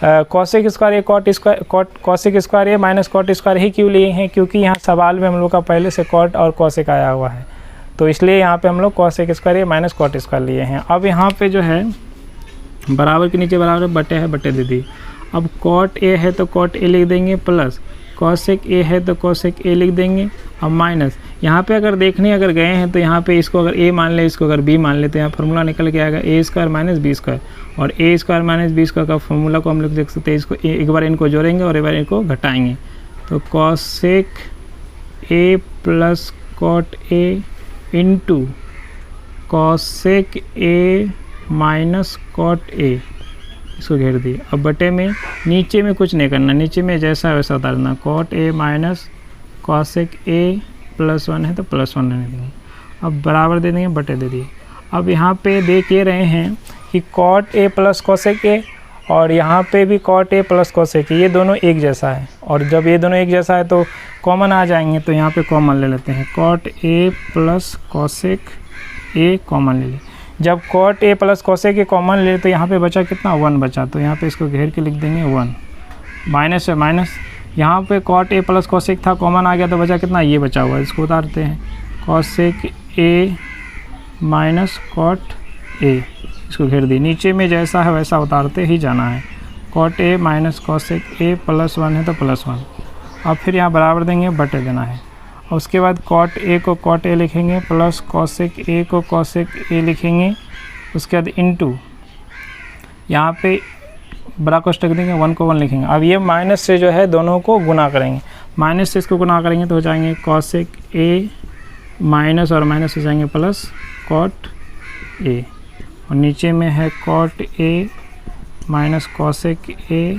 कॉसेक स्क्वायर ए कॉसेक स्क्वायर ए माइनस कॉट स्क्वायर ही क्यों लिए हैं, क्योंकि यहाँ सवाल में हम लोग का पहले से कॉट और कॉसेक आया हुआ है, तो इसलिए यहाँ पे हम लोग कॉसेक स्क्वायर ए माइनस कॉट स्क्वायर लिए हैं। अब यहाँ पे जो है बराबर के नीचे बराबर बटे है, बटे दे दी। अब कॉट ए है तो कॉट ए लिख देंगे, प्लस कॉसेक ए है तो कॉसेक ए लिख देंगे। अब माइनस यहाँ पे अगर देखने अगर गए हैं तो यहाँ पे इसको अगर a मान ले, इसको अगर b मान ले, तो यहाँ फार्मूला निकल के आएगा a square minus B square, और a square minus B square का फार्मूला को हम लोग देख सकते हैं। इसको एक बार इनको जोड़ेंगे और एक बार इनको घटाएंगे तो cosec A plus cot A into cosec A minus cot A, इसको घेर दिए। अब बटे में नीचे में कुछ नहीं करना, नीचे में जैसा है वैसा उतारना। कॉट ए माइनस कॉसेक ए प्लस 1 है तो प्लस 1 रहने देंगे। अब बराबर दे देंगे, बटे दे दिए। अब यहाँ पे देख ये रहे हैं कि कॉट ए प्लस कॉसेक ए और यहाँ पे भी cot A plus cosec A, ये दोनों एक जैसा है। और जब ये दोनों एक जैसा है तो कॉमन आ जाएंगे, तो यहाँ पे कॉमन ले लेते हैं। Cot A plus cosec A common ले लें। जब cot A plus cosec A common ले तो यहाँ पे बचा कितना, 1 बचा। तो यहाँ पे इसको घेर के लिख देंगे 1। माइनस है माइनस, यहाँ पे कॉट ए प्लस कॉसेक था, कॉमन आ गया तो बचा कितना, ये बचा हुआ है। इसको उतारते हैं, cosec A minus cot A, इसको घेर दिए। नीचे में जैसा है वैसा उतारते ही जाना है। कॉट ए माइनस कॉसेक ए प्लस 1 है तो प्लस 1। अब फिर यहाँ बराबर देंगे, बटे देना है। और उसके बाद कॉट ए को कॉट ए लिखेंगे प्लस कॉसेक ए को कॉसेक ए लिखेंगे। उसके बाद इंटू यहाँ पे बड़ा कोष्टक देंगे, 1 को 1 लिखेंगे। अब ये माइनस से जो है दोनों को गुना करेंगे, माइनस से इसको गुना करेंगे तो हो जाएंगे कॉसेक ए माइनस और माइनस हो जाएंगे प्लस कॉट ए। और नीचे में है कॉट ए माइनस कॉसेक ए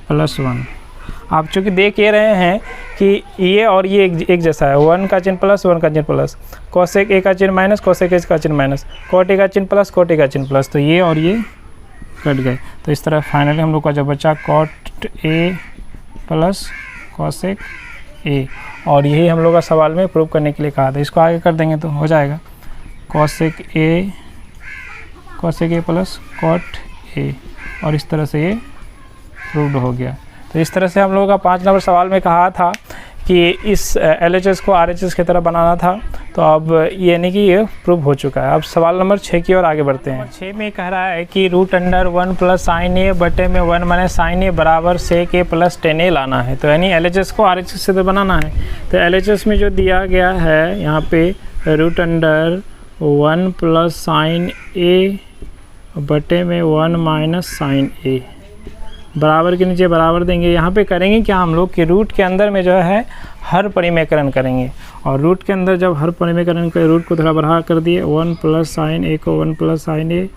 प्लस 1। आप चूँकि देख ये रहे हैं कि ये और ये एक जैसा है, 1 का चिन्ह प्लस 1 का चिन्ह प्लस, कॉसेक ए का चिन्ह माइनस कॉसेक ए का चिन्ह माइनस, कॉट ए का चिन्ह प्लस कॉट ए का चिन्ह प्लस, तो ये और ये कट गए। तो इस तरह फाइनली हम लोग का जो बचा कॉट ए प्लस कॉसेक ए, और यही हम लोग का सवाल में प्रूव करने के लिए कहा था। इसको आगे कर देंगे तो हो जाएगा cosec A plus cot a, और इस तरह से ये प्रूव्ड हो गया। तो इस तरह से हम लोगों का 5 नंबर सवाल में कहा था कि इस LHS को RHS की तरह बनाना था। तो अब ये नहीं कि ये प्रूव हो चुका है। अब सवाल नंबर 6 की ओर आगे बढ़ते हैं। 6 में कह रहा है कि रूट अंडर 1 प्लस साइन ए बटे में 1 माइनस साइन ए बराबर सेक ए प्लस 10 ए लाना है। तो यानी LHS को RHS से तो बनाना है। तो LHS में जो दिया गया है यहाँ पे रूट अंडर 1 प्लस साइन ए बटे में 1 माइनस साइन ए, बराबर के नीचे बराबर देंगे। यहाँ पे करेंगे क्या हम लोग कि रूट के अंदर में जो है हर परिमेयकरण करेंगे। और रूट के अंदर जब हर परिमेयकरण के रूट को थोड़ा बढ़ा कर दिए, 1 प्लस साइन ए को 1 प्लस साइन ए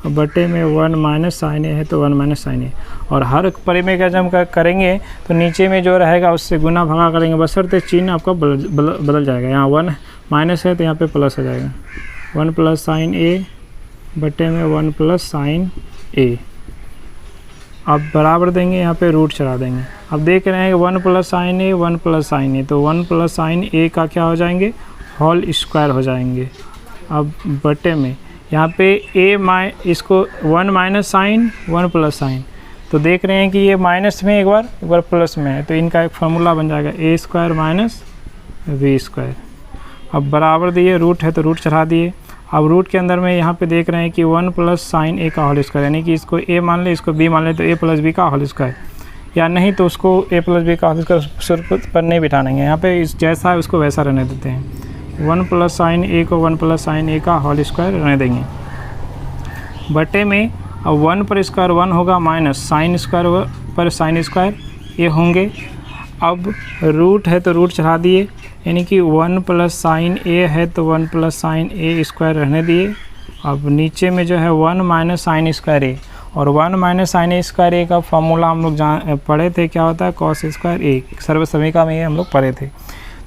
बटे में 1 माइनस साइन ए है तो 1 माइनस साइन ए। और हर परिमेयकरण जब करेंगे तो नीचे में जो रहेगा उससे गुना भगा करेंगे, बशर्ते चिन्ह आपका बदल जाएगा। यहाँ 1 माइनस है तो यहाँ पे प्लस हो जाएगा, 1 प्लस साइन ए बटे में 1 प्लस साइन ए। अब बराबर देंगे, यहाँ पे रूट चढ़ा देंगे। अब देख रहे हैं 1 plus sine A 1 plus sine A, तो 1 प्लस साइन ए का क्या हो जाएंगे, होल स्क्वायर हो जाएंगे। अब बटे में यहाँ पे इसको 1 माइनस साइन 1 प्लस साइन, तो देख रहे हैं कि ये माइनस में एक बार प्लस में है, तो इनका एक फार्मूला बन जाएगा ए स्क्वायर माइनस वी स्क्वायर। अब बराबर दिए, रूट है तो रूट चढ़ा दिए। अब रूट के अंदर में यहाँ पे देख रहे हैं कि 1 प्लस साइन ए का होल स्क्वायर, यानी कि इसको ए मान ले इसको बी मान ले तो ए प्लस बी का होल स्क्वायर, या नहीं तो उसको ए प्लस बी का होल स्क्वायर सूत्र पर नहीं बिठाएंगे। यहाँ पे इस जैसा है उसको वैसा रहने देते हैं। 1 प्लस साइन ए को 1 प्लस साइन ए का होल स्क्वायर रहने देंगे। बटे में अब 1 पर स्क्वायर 1 होगा माइनस साइन स्क्वायर पर साइन स्क्वायर ये होंगे। अब रूट है तो रूट चढ़ा दिए, यानी कि 1 प्लस साइन ए है तो 1 प्लस साइन ए स्क्वायर रहने दिए। अब नीचे में जो है 1 माइनस साइन स्क्वायर ए, और 1 माइनस साइन ए स्क्वायर ए का फॉर्मूला हम लोग पढ़े थे, क्या होता है कॉस स्क्वायर ए, सर्वसमीका में ये हम लोग पढ़े थे।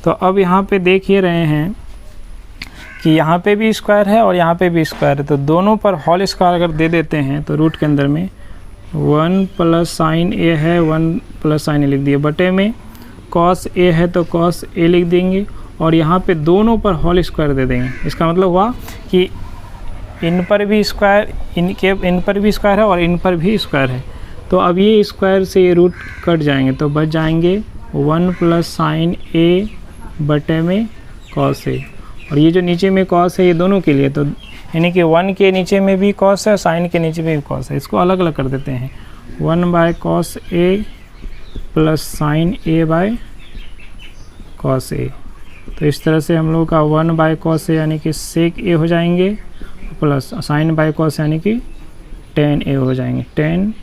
तो अब यहाँ पे देख ही रहे हैं कि यहाँ पे भी स्क्वायर है और यहाँ पे भी स्क्वायर है, तो दोनों पर होल स्क्वायर अगर दे देते हैं तो रूट के अंदर में 1 प्लस साइन ए है 1 प्लस साइन ए लिख दिए, बटे में कॉस ए है तो कॉस ए लिख देंगे, और यहाँ पे दोनों पर होल स्क्वायर दे देंगे। इसका मतलब हुआ कि इन पर भी स्क्वायर इन पर भी स्क्वायर है और इन पर भी स्क्वायर है। तो अब ये स्क्वायर से ये रूट कट जाएंगे, तो बच जाएंगे 1 प्लस साइन ए बटे में कॉस ए, और ये जो नीचे में कॉस है ये दोनों के लिए, तो यानी कि 1 के नीचे में भी कॉस है, साइन के नीचे में भी कॉस है। इसको अलग अलग कर देते हैं, 1 by cos A plus sine A by cos A. तो इस तरह से हम लोग का 1 बाय कॉस ए यानी कि सेक ए हो जाएंगे, प्लस साइन बाय कॉस यानी कि टेन ए हो जाएंगे, 10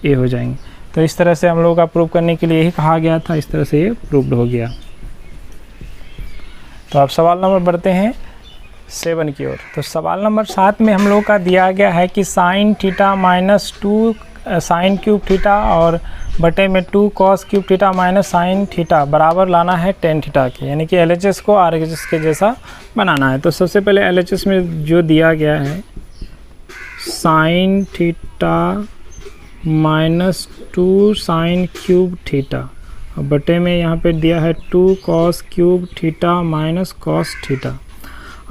ए हो जाएंगे। तो इस तरह से हम लोगों का प्रूव करने के लिए यही कहा गया था, इस तरह से ये प्रूव्ड हो गया। तो अब सवाल नंबर बढ़ते हैं 7 की ओर। तो सवाल नंबर 7 में हम लोगों का दिया गया है कि sine theta minus 2 sine cube theta और बटे में 2 cos cube theta minus sine theta बराबर लाना है टेन थीटा के, यानी कि LHS को RHS के जैसा बनाना है। तो सबसे पहले LHS में जो दिया गया है sine theta minus 2 sine cube theta और बटे में यहाँ पे दिया है 2 cos cube theta minus cos theta.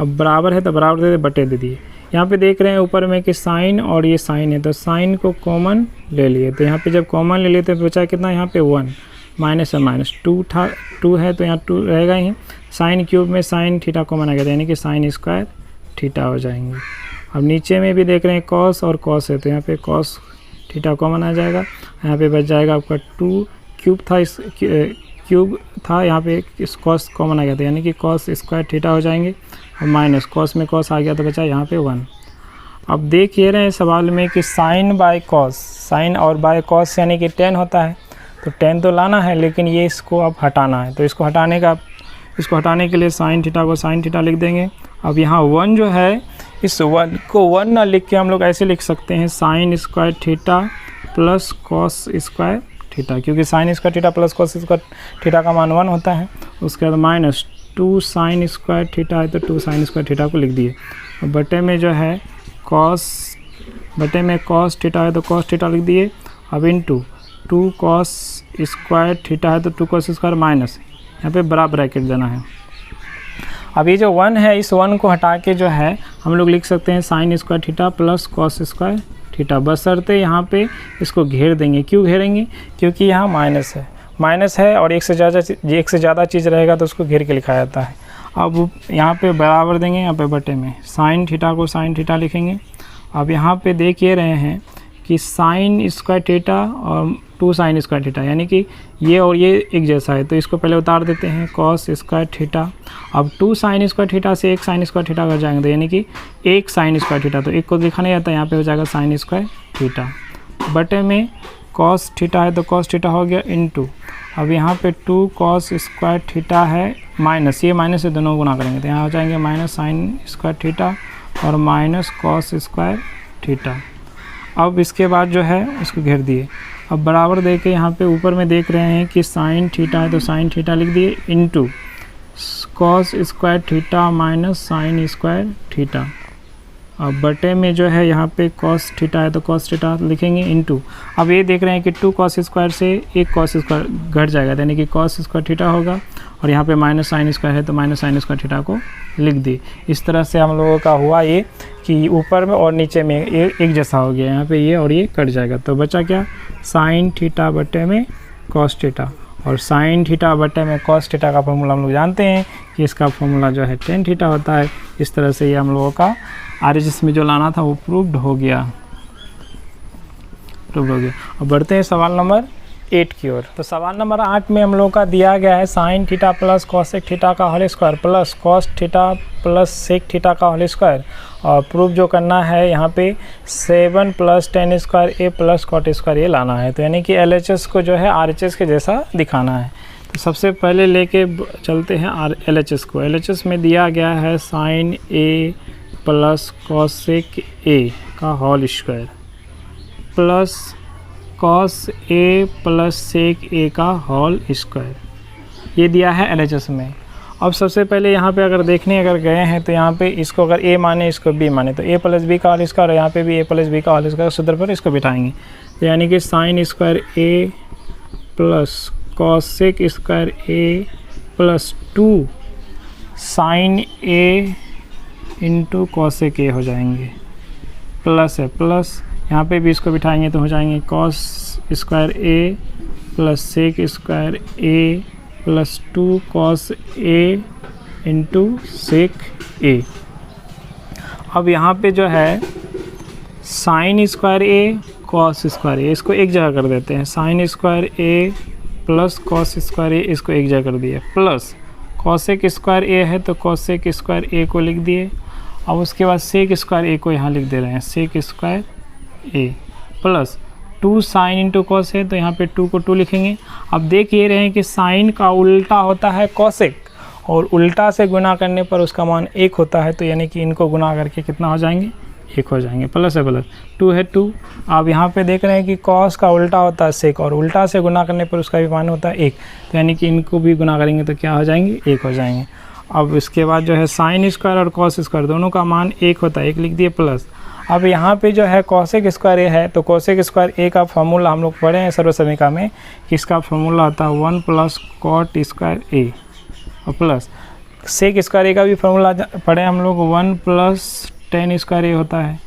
अब बराबर है तो बराबर दे बटे दे दिए। यहाँ पे देख रहे हैं ऊपर में कि साइन और ये साइन है, तो साइन को कॉमन ले लिए। तो यहाँ पे जब कॉमन ले लिए तो बचा कितना, यहाँ पे 1 माइनस है माइनस 2 था, 2 है तो यहाँ 2 रहेगा ही। साइन क्यूब में साइन थीटा कॉमन आ गया, यानी कि साइन स्क्वायर थीटा हो जाएंगे। अब नीचे में भी देख रहे हैं कॉस और कॉस है, तो यहाँ पे कॉस थीटा कॉमन आ जाएगा। यहाँ पे बच जाएगा आपका 2 क्यूब था, इस क्यूब था यहाँ पे इस कॉस कॉमन आ गया था, यानी कि कॉस स्क्वायर थीटा हो जाएंगे। और माइनस कॉस में कॉस आ गया तो बचा यहाँ पे 1। अब देख ये रहे हैं सवाल में कि साइन बाय कॉस, साइन और बाय कॉस यानी कि 10 होता है, तो 10 तो लाना है लेकिन ये इसको अब हटाना है। तो इसको हटाने के लिए साइन थीटा को साइन थीटा लिख देंगे। अब यहाँ 1 जो है, इस 1 को 1 ना लिख के हम लोग ऐसे लिख सकते हैं sine square theta plus cos square theta, क्योंकि sine square theta plus cos square theta का मान 1 होता है। उसके बाद माइनस 2 साइन स्क्वायर थीटा है तो 2 साइन स्क्वायर थीटा को लिख दिए। और बटे में जो है बटे में कॉस थीटा है तो कॉस थीटा लिख दिए। अब इनटू 2 कॉस स्क्वायर थीटा है तो 2 कॉस स्क्वायर माइनस, यहाँ पे बराबर ब्रैकेट देना है। अब ये जो 1 है, इस 1 को हटा के जो है हम लोग लिख सकते हैं sine square theta plus cos square theta, बशर्ते यहाँ पे इसको घेर देंगे। क्यों घेरेंगे, क्योंकि यहाँ माइनस है और एक से ज़्यादा चीज़ रहेगा तो उसको घेर के लिखा जाता है। अब यहाँ पे बराबर देंगे, यहाँ पे बटे में साइन थीटा को साइन थीटा लिखेंगे। अब यहाँ पे देख ये रहे हैं कि साइन स्क्वायर थीटा और 2 साइन स्क्वायर थीटा, यानी कि ये और ये एक जैसा है, तो इसको पहले उतार देते हैं कॉस स्क्वायर थीटा। अब 2 साइन स्क्वायर थीटा से 1 साइन स्क्वायर थीटा कर जाएंगे, तो यानी कि 1 साइन स्क्वायर थीटा, तो एक को लिखा नहीं जाता, यहाँ पे हो जाएगा साइन स्क्वायर थीटा। बटे में कॉस थीटा है तो कॉस थीटा हो गया इनटू, अब यहाँ पे 2 कॉस स्क्वायर थीटा है माइनस, ये माइनस से दोनों गुना करेंगे तो यहाँ हो जाएंगे माइनस साइन स्क्वायर थीटा और माइनस कॉस स्क्वायर थीटा। अब इसके बाद जो है इसको घेर दिए। अब बराबर दे के यहाँ पे ऊपर में देख रहे हैं कि साइन थीटा है तो साइन थीटा लिख दिए into cos square theta minus sign square theta. अब बटे में जो है यहाँ पे कॉस थीटा है तो कॉस थीटा लिखेंगे इनटू, अब ये देख रहे हैं कि 2 कॉस स्क्वायर से 1 कॉस स्क्वायर घट जाएगा, यानी कि कॉस स्क्वायर थीटा होगा। और यहाँ पे माइनस साइन स्क्वायर है तो माइनस साइन स्क्वायर थीटा को लिख दी। इस तरह से हम लोगों का हुआ ये कि ऊपर में और नीचे में एक जैसा हो गया, यहाँ पे ये और ये कट जाएगा। तो बचा क्या, साइन थीटा बटे में कॉस थीटा, और साइन थीटा बटे में कॉस थीटा का फॉर्मूला हम लोग जानते हैं कि इसका फॉर्मूला जो है टेन थीटा होता है। इस तरह से ये हम लोगों का RHS में जो लाना था वो प्रूव्ड हो गया। अब बढ़ते हैं सवाल नंबर 8 की ओर। तो सवाल नंबर 8 में हम लोग का दिया गया है sine theta plus cosec theta का whole square plus cos theta plus sec theta का होल स्क्वायर, और प्रूफ जो करना है यहाँ पे 7 plus tan square A plus cot square ये लाना है। तो यानी कि LHS को जो है RHS के जैसा दिखाना है। तो सबसे पहले लेके चलते हैं LHS को। LHS में दिया गया है sine a plus cosec a का whole square plus cos A plus sec a का होल स्क्वायर, ये दिया है LHS में। अब सबसे पहले यहाँ पे अगर गए हैं तो यहाँ पे इसको अगर a माने इसको b माने तो a प्लस बी का होल स्क्वायर, और यहाँ पे भी a प्लस बी का होल स्क्वायर सूत्र पर इसको बिठाएंगे। तो यानी कि sine square a plus cosec square a plus 2 sine a into cosec a हो जाएंगे, प्लस है प्लस, यहाँ पे भी इसको बिठाएंगे तो हो जाएंगे cos square a plus sec square a plus 2 cos a into sec a। अब यहाँ पे जो है sine square a cos square a, इसको एक जगह कर देते हैं, sine square a plus cos square a इसको एक जगह कर दिए, प्लस कॉसेक स्क्वायर a है तो कॉसेक स्क्वायर a को लिख दिए। अब उसके बाद सेक स्क्वायर a को यहाँ लिख दे रहे हैं, sec square a plus 2 sine into cos है, तो यहाँ पे 2 को 2 लिखेंगे। अब देख ये रहे हैं कि साइन का उल्टा होता है कॉसेक, और उल्टा से गुना करने पर उसका मान 1 होता है, तो यानी कि इनको गुना करके कितना हो जाएंगे, 1 हो जाएंगे। प्लस है प्लस 2 है 2। अब यहाँ पे देख रहे हैं कि कॉस का उल्टा होता है सेक, और उल्टा से गुना करने पर उसका भी मान होता है 1, तो यानी कि इनको भी गुना करेंगे तो क्या हो जाएंगे, 1 हो जाएंगे। अब इसके बाद जो है साइन स्क्वायर और कॉस स्क्वायर दोनों का मान 1 होता है, 1 लिख दिए प्लस। अब यहाँ पे जो है कॉसेक स्क्वायर ए है, तो कॉसेक स्क्वायर ए का फार्मूला हम लोग पढ़े हैं सर्वसमीका में, इसका फार्मूला होता है 1 प्लस कॉट स्क्वायर ए, और प्लस सेक स्क्वायर ए का भी फार्मूला पढ़े हम लोग 1 प्लस टेन स्क्वायर ए होता है।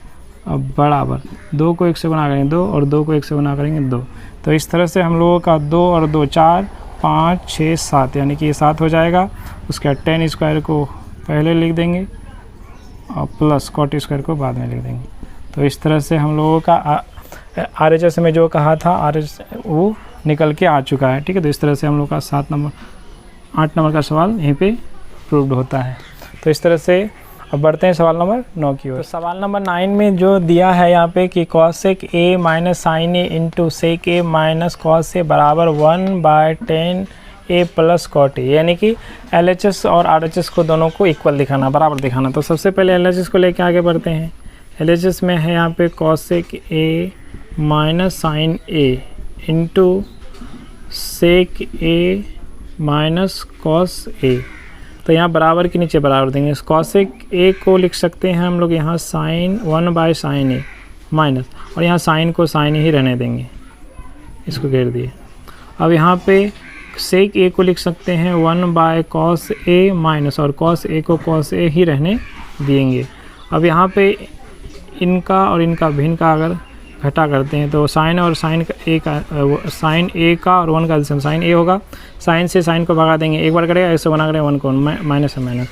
अब बराबर 2 को 1 से गुना करेंगे 2, और 2 को 1 से गुना करेंगे 2, तो इस तरह से हम लोगों का 2 और 2 4 5 6 7, यानी कि ये 7 हो जाएगा। उसके बाद टेन स्क्वायर को पहले लिख देंगे और प्लस कॉट स्क्वायर को बाद में लिख देंगे। तो इस तरह से हम लोगों का RHS में जो कहा था RHS वो निकल के आ चुका है, ठीक है। तो इस तरह से हम लोग का 8 नंबर का सवाल यहीं पे प्रूव्ड होता है। तो इस तरह से अब बढ़ते हैं सवाल नंबर 9 की ओर। तो सवाल नंबर 9 में जो दिया है यहाँ पे कि cosec A minus sine A into sec A minus cos A बराबर 1/10 ए प्लस कॉट ए, यानी कि LHS और RHS को दोनों को इक्वल दिखाना, बराबर दिखाना। तो सबसे पहले LHS को लेके आगे बढ़ते हैं। LHS में है यहाँ पे cosec A minus sine A into sec A minus cos A, तो यहाँ बराबर के नीचे बराबर देंगे। कॉसेक ए को लिख सकते हैं हम लोग यहाँ साइन 1/sin ए माइनस, और यहाँ साइन को साइन ही रहने देंगे, इसको घेर दिए। अब यहाँ पे सेक ए को लिख सकते हैं 1/cos ए माइनस, और cos ए को cos ए ही रहने देंगे। अब यहाँ पे इनका और इनका भिन्न का अगर घटा करते हैं तो साइन और साइन ए का साइन ए का और 1 का एलसीएम साइन ए होगा। साइन से साइन को भगा देंगे, एक बार कटेगा, ऐसे बना करेंगे 1 को माइनस है माइनस।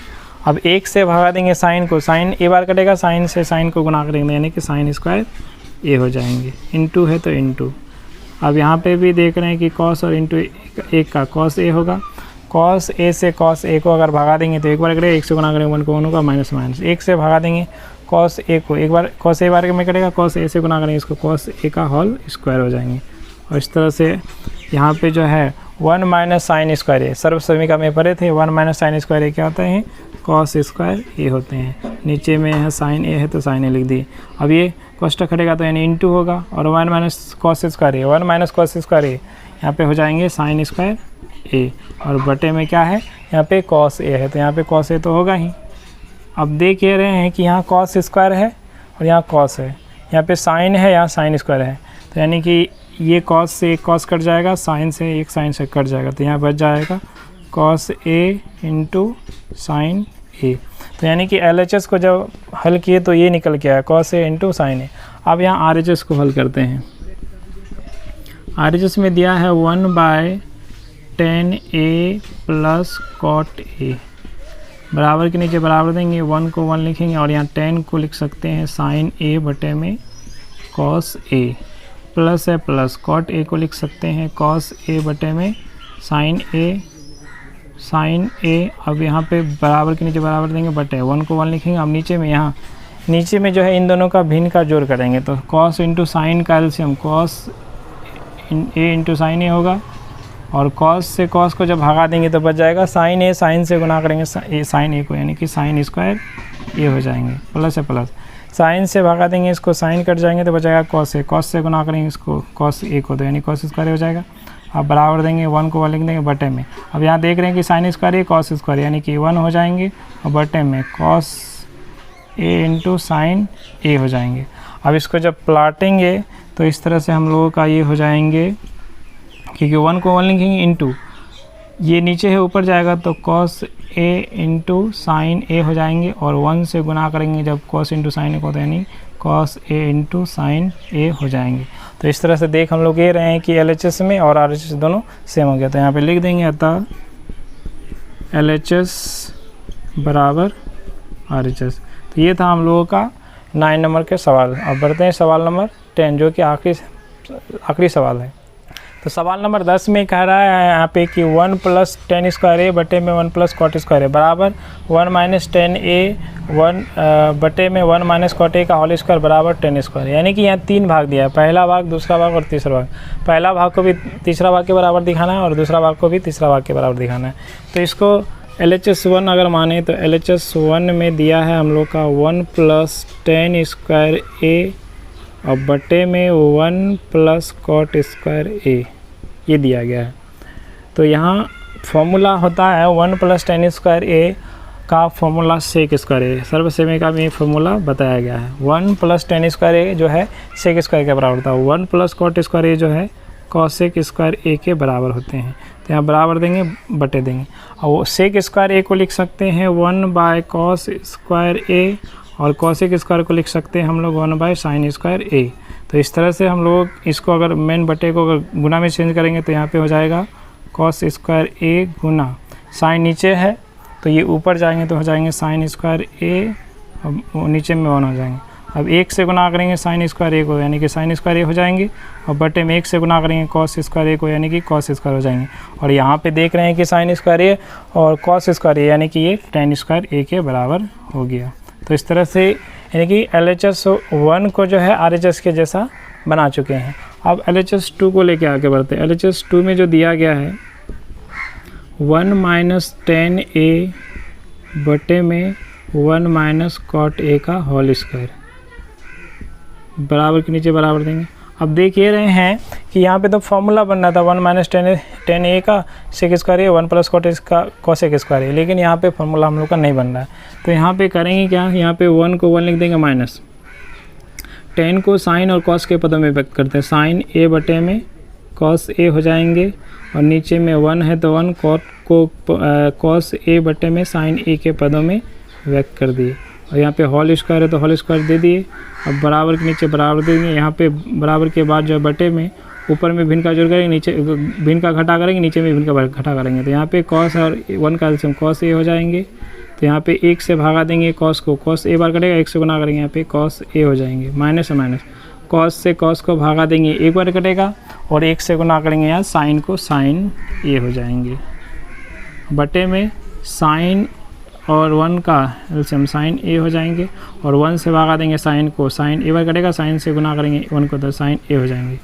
अब 1 से भगा देंगे साइन को, साइन ए बार कटेगा, साइन से साइन को गुना करेंगे, यानी कि साइन स्क्वायर ए हो जाएंगे। इंटू है तो इंटू। अब यहाँ पे भी देख रहे हैं कि कॉस और इंटू एक का कॉस ए होगा। कॉस ए से कॉस ए को अगर भगा देंगे तो एक बार करेगा, 1 से गुना करेंगे 1 को 1 होगा माइनस माइनस। 1 से भगा देंगे कॉस ए को, एक बार कॉस ए बार में कटेगा, कॉस ए से गुना करेंगे, इसको कॉस ए का होल स्क्वायर हो जाएंगे। और इस तरह से यहाँ पे जो है 1 माइनस साइन स्क्वायर ए, सर्वसमीका में पढ़े थे, 1 माइनस साइन स्क्वायर ए क्या होते हैं, कॉस स्क्वायर ए होते हैं। नीचे में है साइन ए है तो साइन ए लिख दिए। अब ये कोष्टक कटेगा तो यानी इंटू होगा, और 1 माइनस कॉस स्क्वायर ए, 1 माइनस कॉस स्क्वायर ए यहाँ पे हो जाएंगे साइन स्क्वायर ए, और बटे में क्या है यहाँ पे कॉस ए है, तो यहाँ पे कॉस ए तो होगा ही। अब देख ये रहे हैं कि यहाँ कॉस स्क्वायर है और यहाँ कॉस है, यहाँ पे साइन है, यहाँ साइन स्क्वायर है, तो यानी कि ये कॉस से एक कॉस कट जाएगा, साइन से एक साइन से कट जाएगा, तो यहाँ बच जाएगा cos A into sine A. तो यानी कि LHS को जब हल किए तो ये निकल के आया कॉस ए इंटू साइन ए। अब यहाँ RHS को हल करते हैं। RHS में दिया है 1/10 ए प्लस कॉट ए, बराबर के नीचे बराबर देंगे, 1 को 1 लिखेंगे, और यहाँ 10 को लिख सकते हैं साइन ए बटे में कॉस ए, प्लस है प्लस कॉट ए को लिख सकते हैं कॉस ए बटे में साइन ए। अब यहाँ पे बराबर के नीचे बराबर देंगे, बटे 1 को 1 लिखेंगे। अब नीचे में यहाँ नीचे में जो है इन दोनों का भिन्न का जोड़ करेंगे, तो कॉस इंटू साइन का LCM cos A into sine ए होगा, और कॉस से कॉस को जब भगा देंगे तो बच जाएगा साइन ए, साइन से गुना करेंगे साइन ए को, यानी कि साइन स्क्वायर ए हो जाएंगे। प्लस है प्लस, साइन से भगा देंगे इसको, साइन कट जाएंगे तो बचाएगा कॉस ए, कॉस से गुना करेंगे इसको कॉस ए को, तो यानी कॉस स्क्वायर हो जाएगा। अब बराबर देंगे, 1 को 1 लिख देंगे बटे में। अब यहाँ देख रहे हैं कि साइन स्क्वायर ए कॉस स्क्वायर, यानी कि 1 हो जाएंगे, और बटे में cos A into sine A हो जाएंगे। अब इसको जब प्लाटेंगे तो इस तरह से हम लोगों का ये हो जाएंगे, क्योंकि 1 को 1 लिखेंगे इंटू ये नीचे है ऊपर जाएगा तो cos A into sine A हो जाएंगे, और 1 से गुना करेंगे जब कॉस इंटू साइन ए को, तो यानी cos A into sine A हो जाएंगे। तो इस तरह से देख हम लोग ये रहे हैं कि LHS में और RHS दोनों सेम हो गया, तो यहाँ पे लिख देंगे अतः LHS बराबर RHS। तो ये था हम लोगों का 9 नंबर के सवाल। अब बढ़ते हैं सवाल नंबर 10 जो कि आखिरी सवाल है। तो सवाल नंबर 10 में कह रहा है यहाँ पे कि 1 + tan स्क्वायर ए बटे में 1 + cot स्क्वायर ए बराबर 1 - tan ए 1 बटे में 1 - cot ए का होल स्क्वायर बराबर tan स्क्वायर। यानी कि यहाँ 3 भाग दिया है, पहला भाग, दूसरा भाग और तीसरा भाग। पहला भाग को भी तीसरा भाग के बराबर दिखाना है और दूसरा भाग को भी तीसरा भाग के बराबर दिखाना है। तो इसको LHS1 अगर माने तो LHS1 में दिया है हम लोग का 1 + tan स्क्वायर ए और बटे में 1 + cot स्क्वायर ए, ये दिया गया है। तो यहाँ फॉर्मूला होता है 1 + tan स्क्वायर ए का फॉर्मूला सेक स्क्वायर ए, सर्वसेमी का भी फॉर्मूला बताया गया है। 1 + tan स्क्वायर ए जो है सेक स्क्वायर के बराबर होता है, 1 + cot स्क्वायर ए जो है कॉसेक स्क्वायर ए के बराबर होते हैं। तो यहाँ बराबर देंगे, बटे देंगे, और वो सेक स्क्वायर ए को लिख सकते हैं 1/cos स्क्वायर ए और कॉसेक स्क्वायर को लिख सकते हैं हम लोग 1/sin स्क्वायर ए। तो इस तरह से हम लोग इसको अगर मेन बटे को अगर गुना में चेंज करेंगे तो यहाँ पे हो जाएगा cos स्क्वायर ए गुना साइन नीचे है तो ये ऊपर जाएंगे तो हो जाएंगे sin स्क्वायर ए और नीचे में 1 हो जाएंगे। अब 1 से गुना करेंगे sin स्क्वायर ए को यानी कि sin स्क्वायर ए हो जाएंगे और बटे में 1 से गुना करेंगे cos स्क्वायर ए को यानी कि cos स्क्वायर हो जाएंगे। और यहाँ पे देख रहे हैं कि sin स्क्वायर ए और cos स्क्वायर ए यानी कि ये tan स्क्वायर ए के बराबर हो गया। तो इस तरह से यानी कि LHS1 को जो है RHS के जैसा बना चुके हैं। अब LHS2 को लेके आगे बढ़ते हैं। LHS2 में जो दिया गया है 1 - tan ए बटे में 1 - cot ए का होल स्क्वायर बराबर के नीचे बराबर देंगे। अब देख ये रहे हैं कि यहाँ पे तो फॉर्मूला बन रहा था 1 - tan ए का सेक स्क्वायर ए 1 + cot का कॉसेक स्क्वायर ए, लेकिन यहाँ पे फॉर्मूला हम लोग का नहीं बन रहा है। तो यहाँ पे करेंगे क्या, यहाँ पे 1 को 1 लिख देंगे माइनस, tan को साइन और कॉस के पदों में व्यक्त करते हैं, साइन ए बटे में कॉस ए हो जाएंगे और नीचे में 1 है तो 1 cot को कॉस ए बटे में साइन ए के पदों में व्यक्त कर दिए और यहाँ पे होल स्क्वायर है तो होल स्क्वायर दे दिए। अब बराबर के नीचे बराबर देंगे, यहाँ पे बराबर के बाद जो है बटे में ऊपर में भिन्न का जोड़ करेंगे, नीचे भिन्न का घटा करेंगे, नीचे में भिन्न का घटा करेंगे। तो यहाँ पे कॉस और 1 का एलसीएम cos ए हो जाएंगे। तो यहाँ पे 1 से भागा देंगे कॉस को, cos ए बार कटेगा, 1 से गुना करेंगे, यहाँ पे cos ए हो जाएंगे। माइनस है माइनस, cos से cos को भागा देंगे, 1 बार कटेगा और 1 से गुना करेंगे यहाँ साइन को sin ए हो जाएंगे। बटे में साइन और 1 का एलसीएम sin ए हो जाएंगे और 1 से भागा देंगे साइन को, साइन ए बार कटेगा, साइन से गुना करेंगे 1 को तो sin ए हो जाएंगे।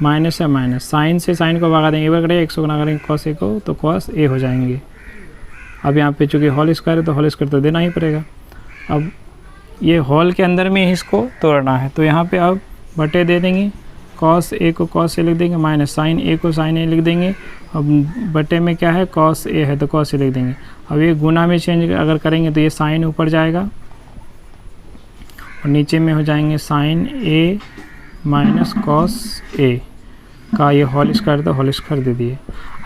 माइनस है माइनस, साइन से साइन को भागा देंगे, ए बार कटेगा, 1 से गुना करेंगे cos ए को तो cos ए हो जाएंगे। अब यहाँ पे चूँकि होल स्क्वायर है तो होल स्क्वायर तो देना ही पड़ेगा। अब ये होल के अंदर में इसको तोड़ना है तो यहाँ पे अब बटे दे देंगे, cos ए को cos ए लिख देंगे, माइनस साइन ए को sin ए लिख देंगे। अब बटे में क्या है, cos ए है तो cos ए लिख देंगे। अब ये गुना में चेंज अगर करेंगे तो ये साइन ऊपर जाएगा और नीचे में हो जाएंगे sin ए माइनस cos ए का ये होल स्क्वायर तो होल स्क्वायर दे दिए।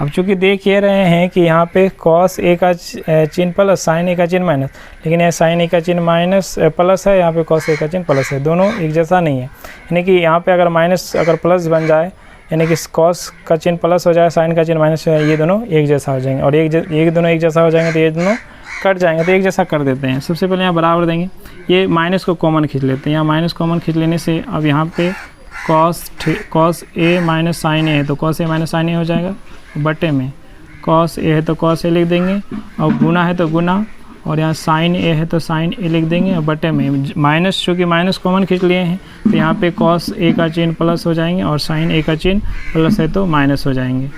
अब चूँकि देख ये रहे हैं कि यहाँ पे cos ए का चिन्ह प्लस, sin ए का चिन्ह माइनस, लेकिन यहाँ sin ए का चिन्ह माइनस प्लस है, यहाँ पे cos ए का चिन्ह प्लस है, दोनों एक जैसा नहीं है। यानी कि यहाँ पे अगर माइनस अगर प्लस बन जाए यानी कि cos का चिन्ह प्लस हो जाए, sin का चिन्ह माइनस हो जाए, ये दोनों एक जैसा हो जाएंगे और ये दोनों एक जैसा हो जाएंगे तो ये दोनों कट जाएंगे तो एक जैसा कर देते हैं। सबसे पहले यहाँ बराबर देंगे, ये माइनस को कॉमन खींच लेते हैं, यहाँ माइनस कॉमन खींच लेने से अब यहाँ पे cos ए माइनस sin ए है तो cos ए माइनस sin ए हो जाएगा। बटे में cos ए है तो cos ए लिख देंगे और गुना है तो गुना और यहाँ sin ए है तो sin ए लिख देंगे और बटे में माइनस, चूँकि माइनस कॉमन खींच लिए हैं तो यहाँ पे cos ए का चिन्ह प्लस हो जाएंगे और sin ए का चिन्ह प्लस है तो माइनस हो जाएंगे।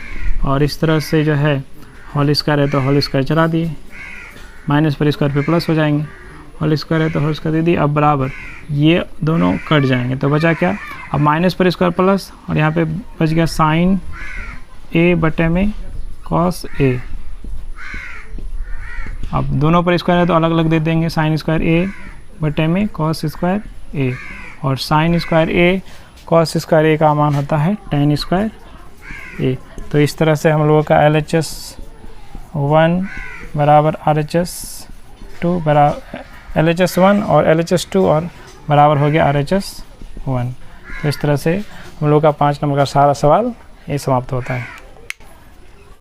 और इस तरह से जो है होल स्क्वायर है तो होल स्क्वायर चला दिए, माइनस पर स्क्वायर पे प्लस हो जाएंगे, होल स्क्वायर है तो होल स्क्वायर दे दिए। अब बराबर ये दोनों कट जाएंगे तो बचा क्या, अब माइनस पर स्क्वायर प्लस और यहाँ पे बच गया sin ए बटे में cos ए। अब दोनों पर स्क्वायर है तो अलग अलग दे देंगे, sin स्क्वायर ए बटे में cos स्क्वायर ए और sin स्क्वायर ए cos स्क्वायर ए का मान होता है tan स्क्वायर ए। तो इस तरह से हम लोगों का LHS1 बराबर RHS2 बराबर LHS1 और LHS2 और बराबर हो गया RHS1। तो इस तरह से हम लोग का 5 नंबर का सारा सवाल ये समाप्त होता है।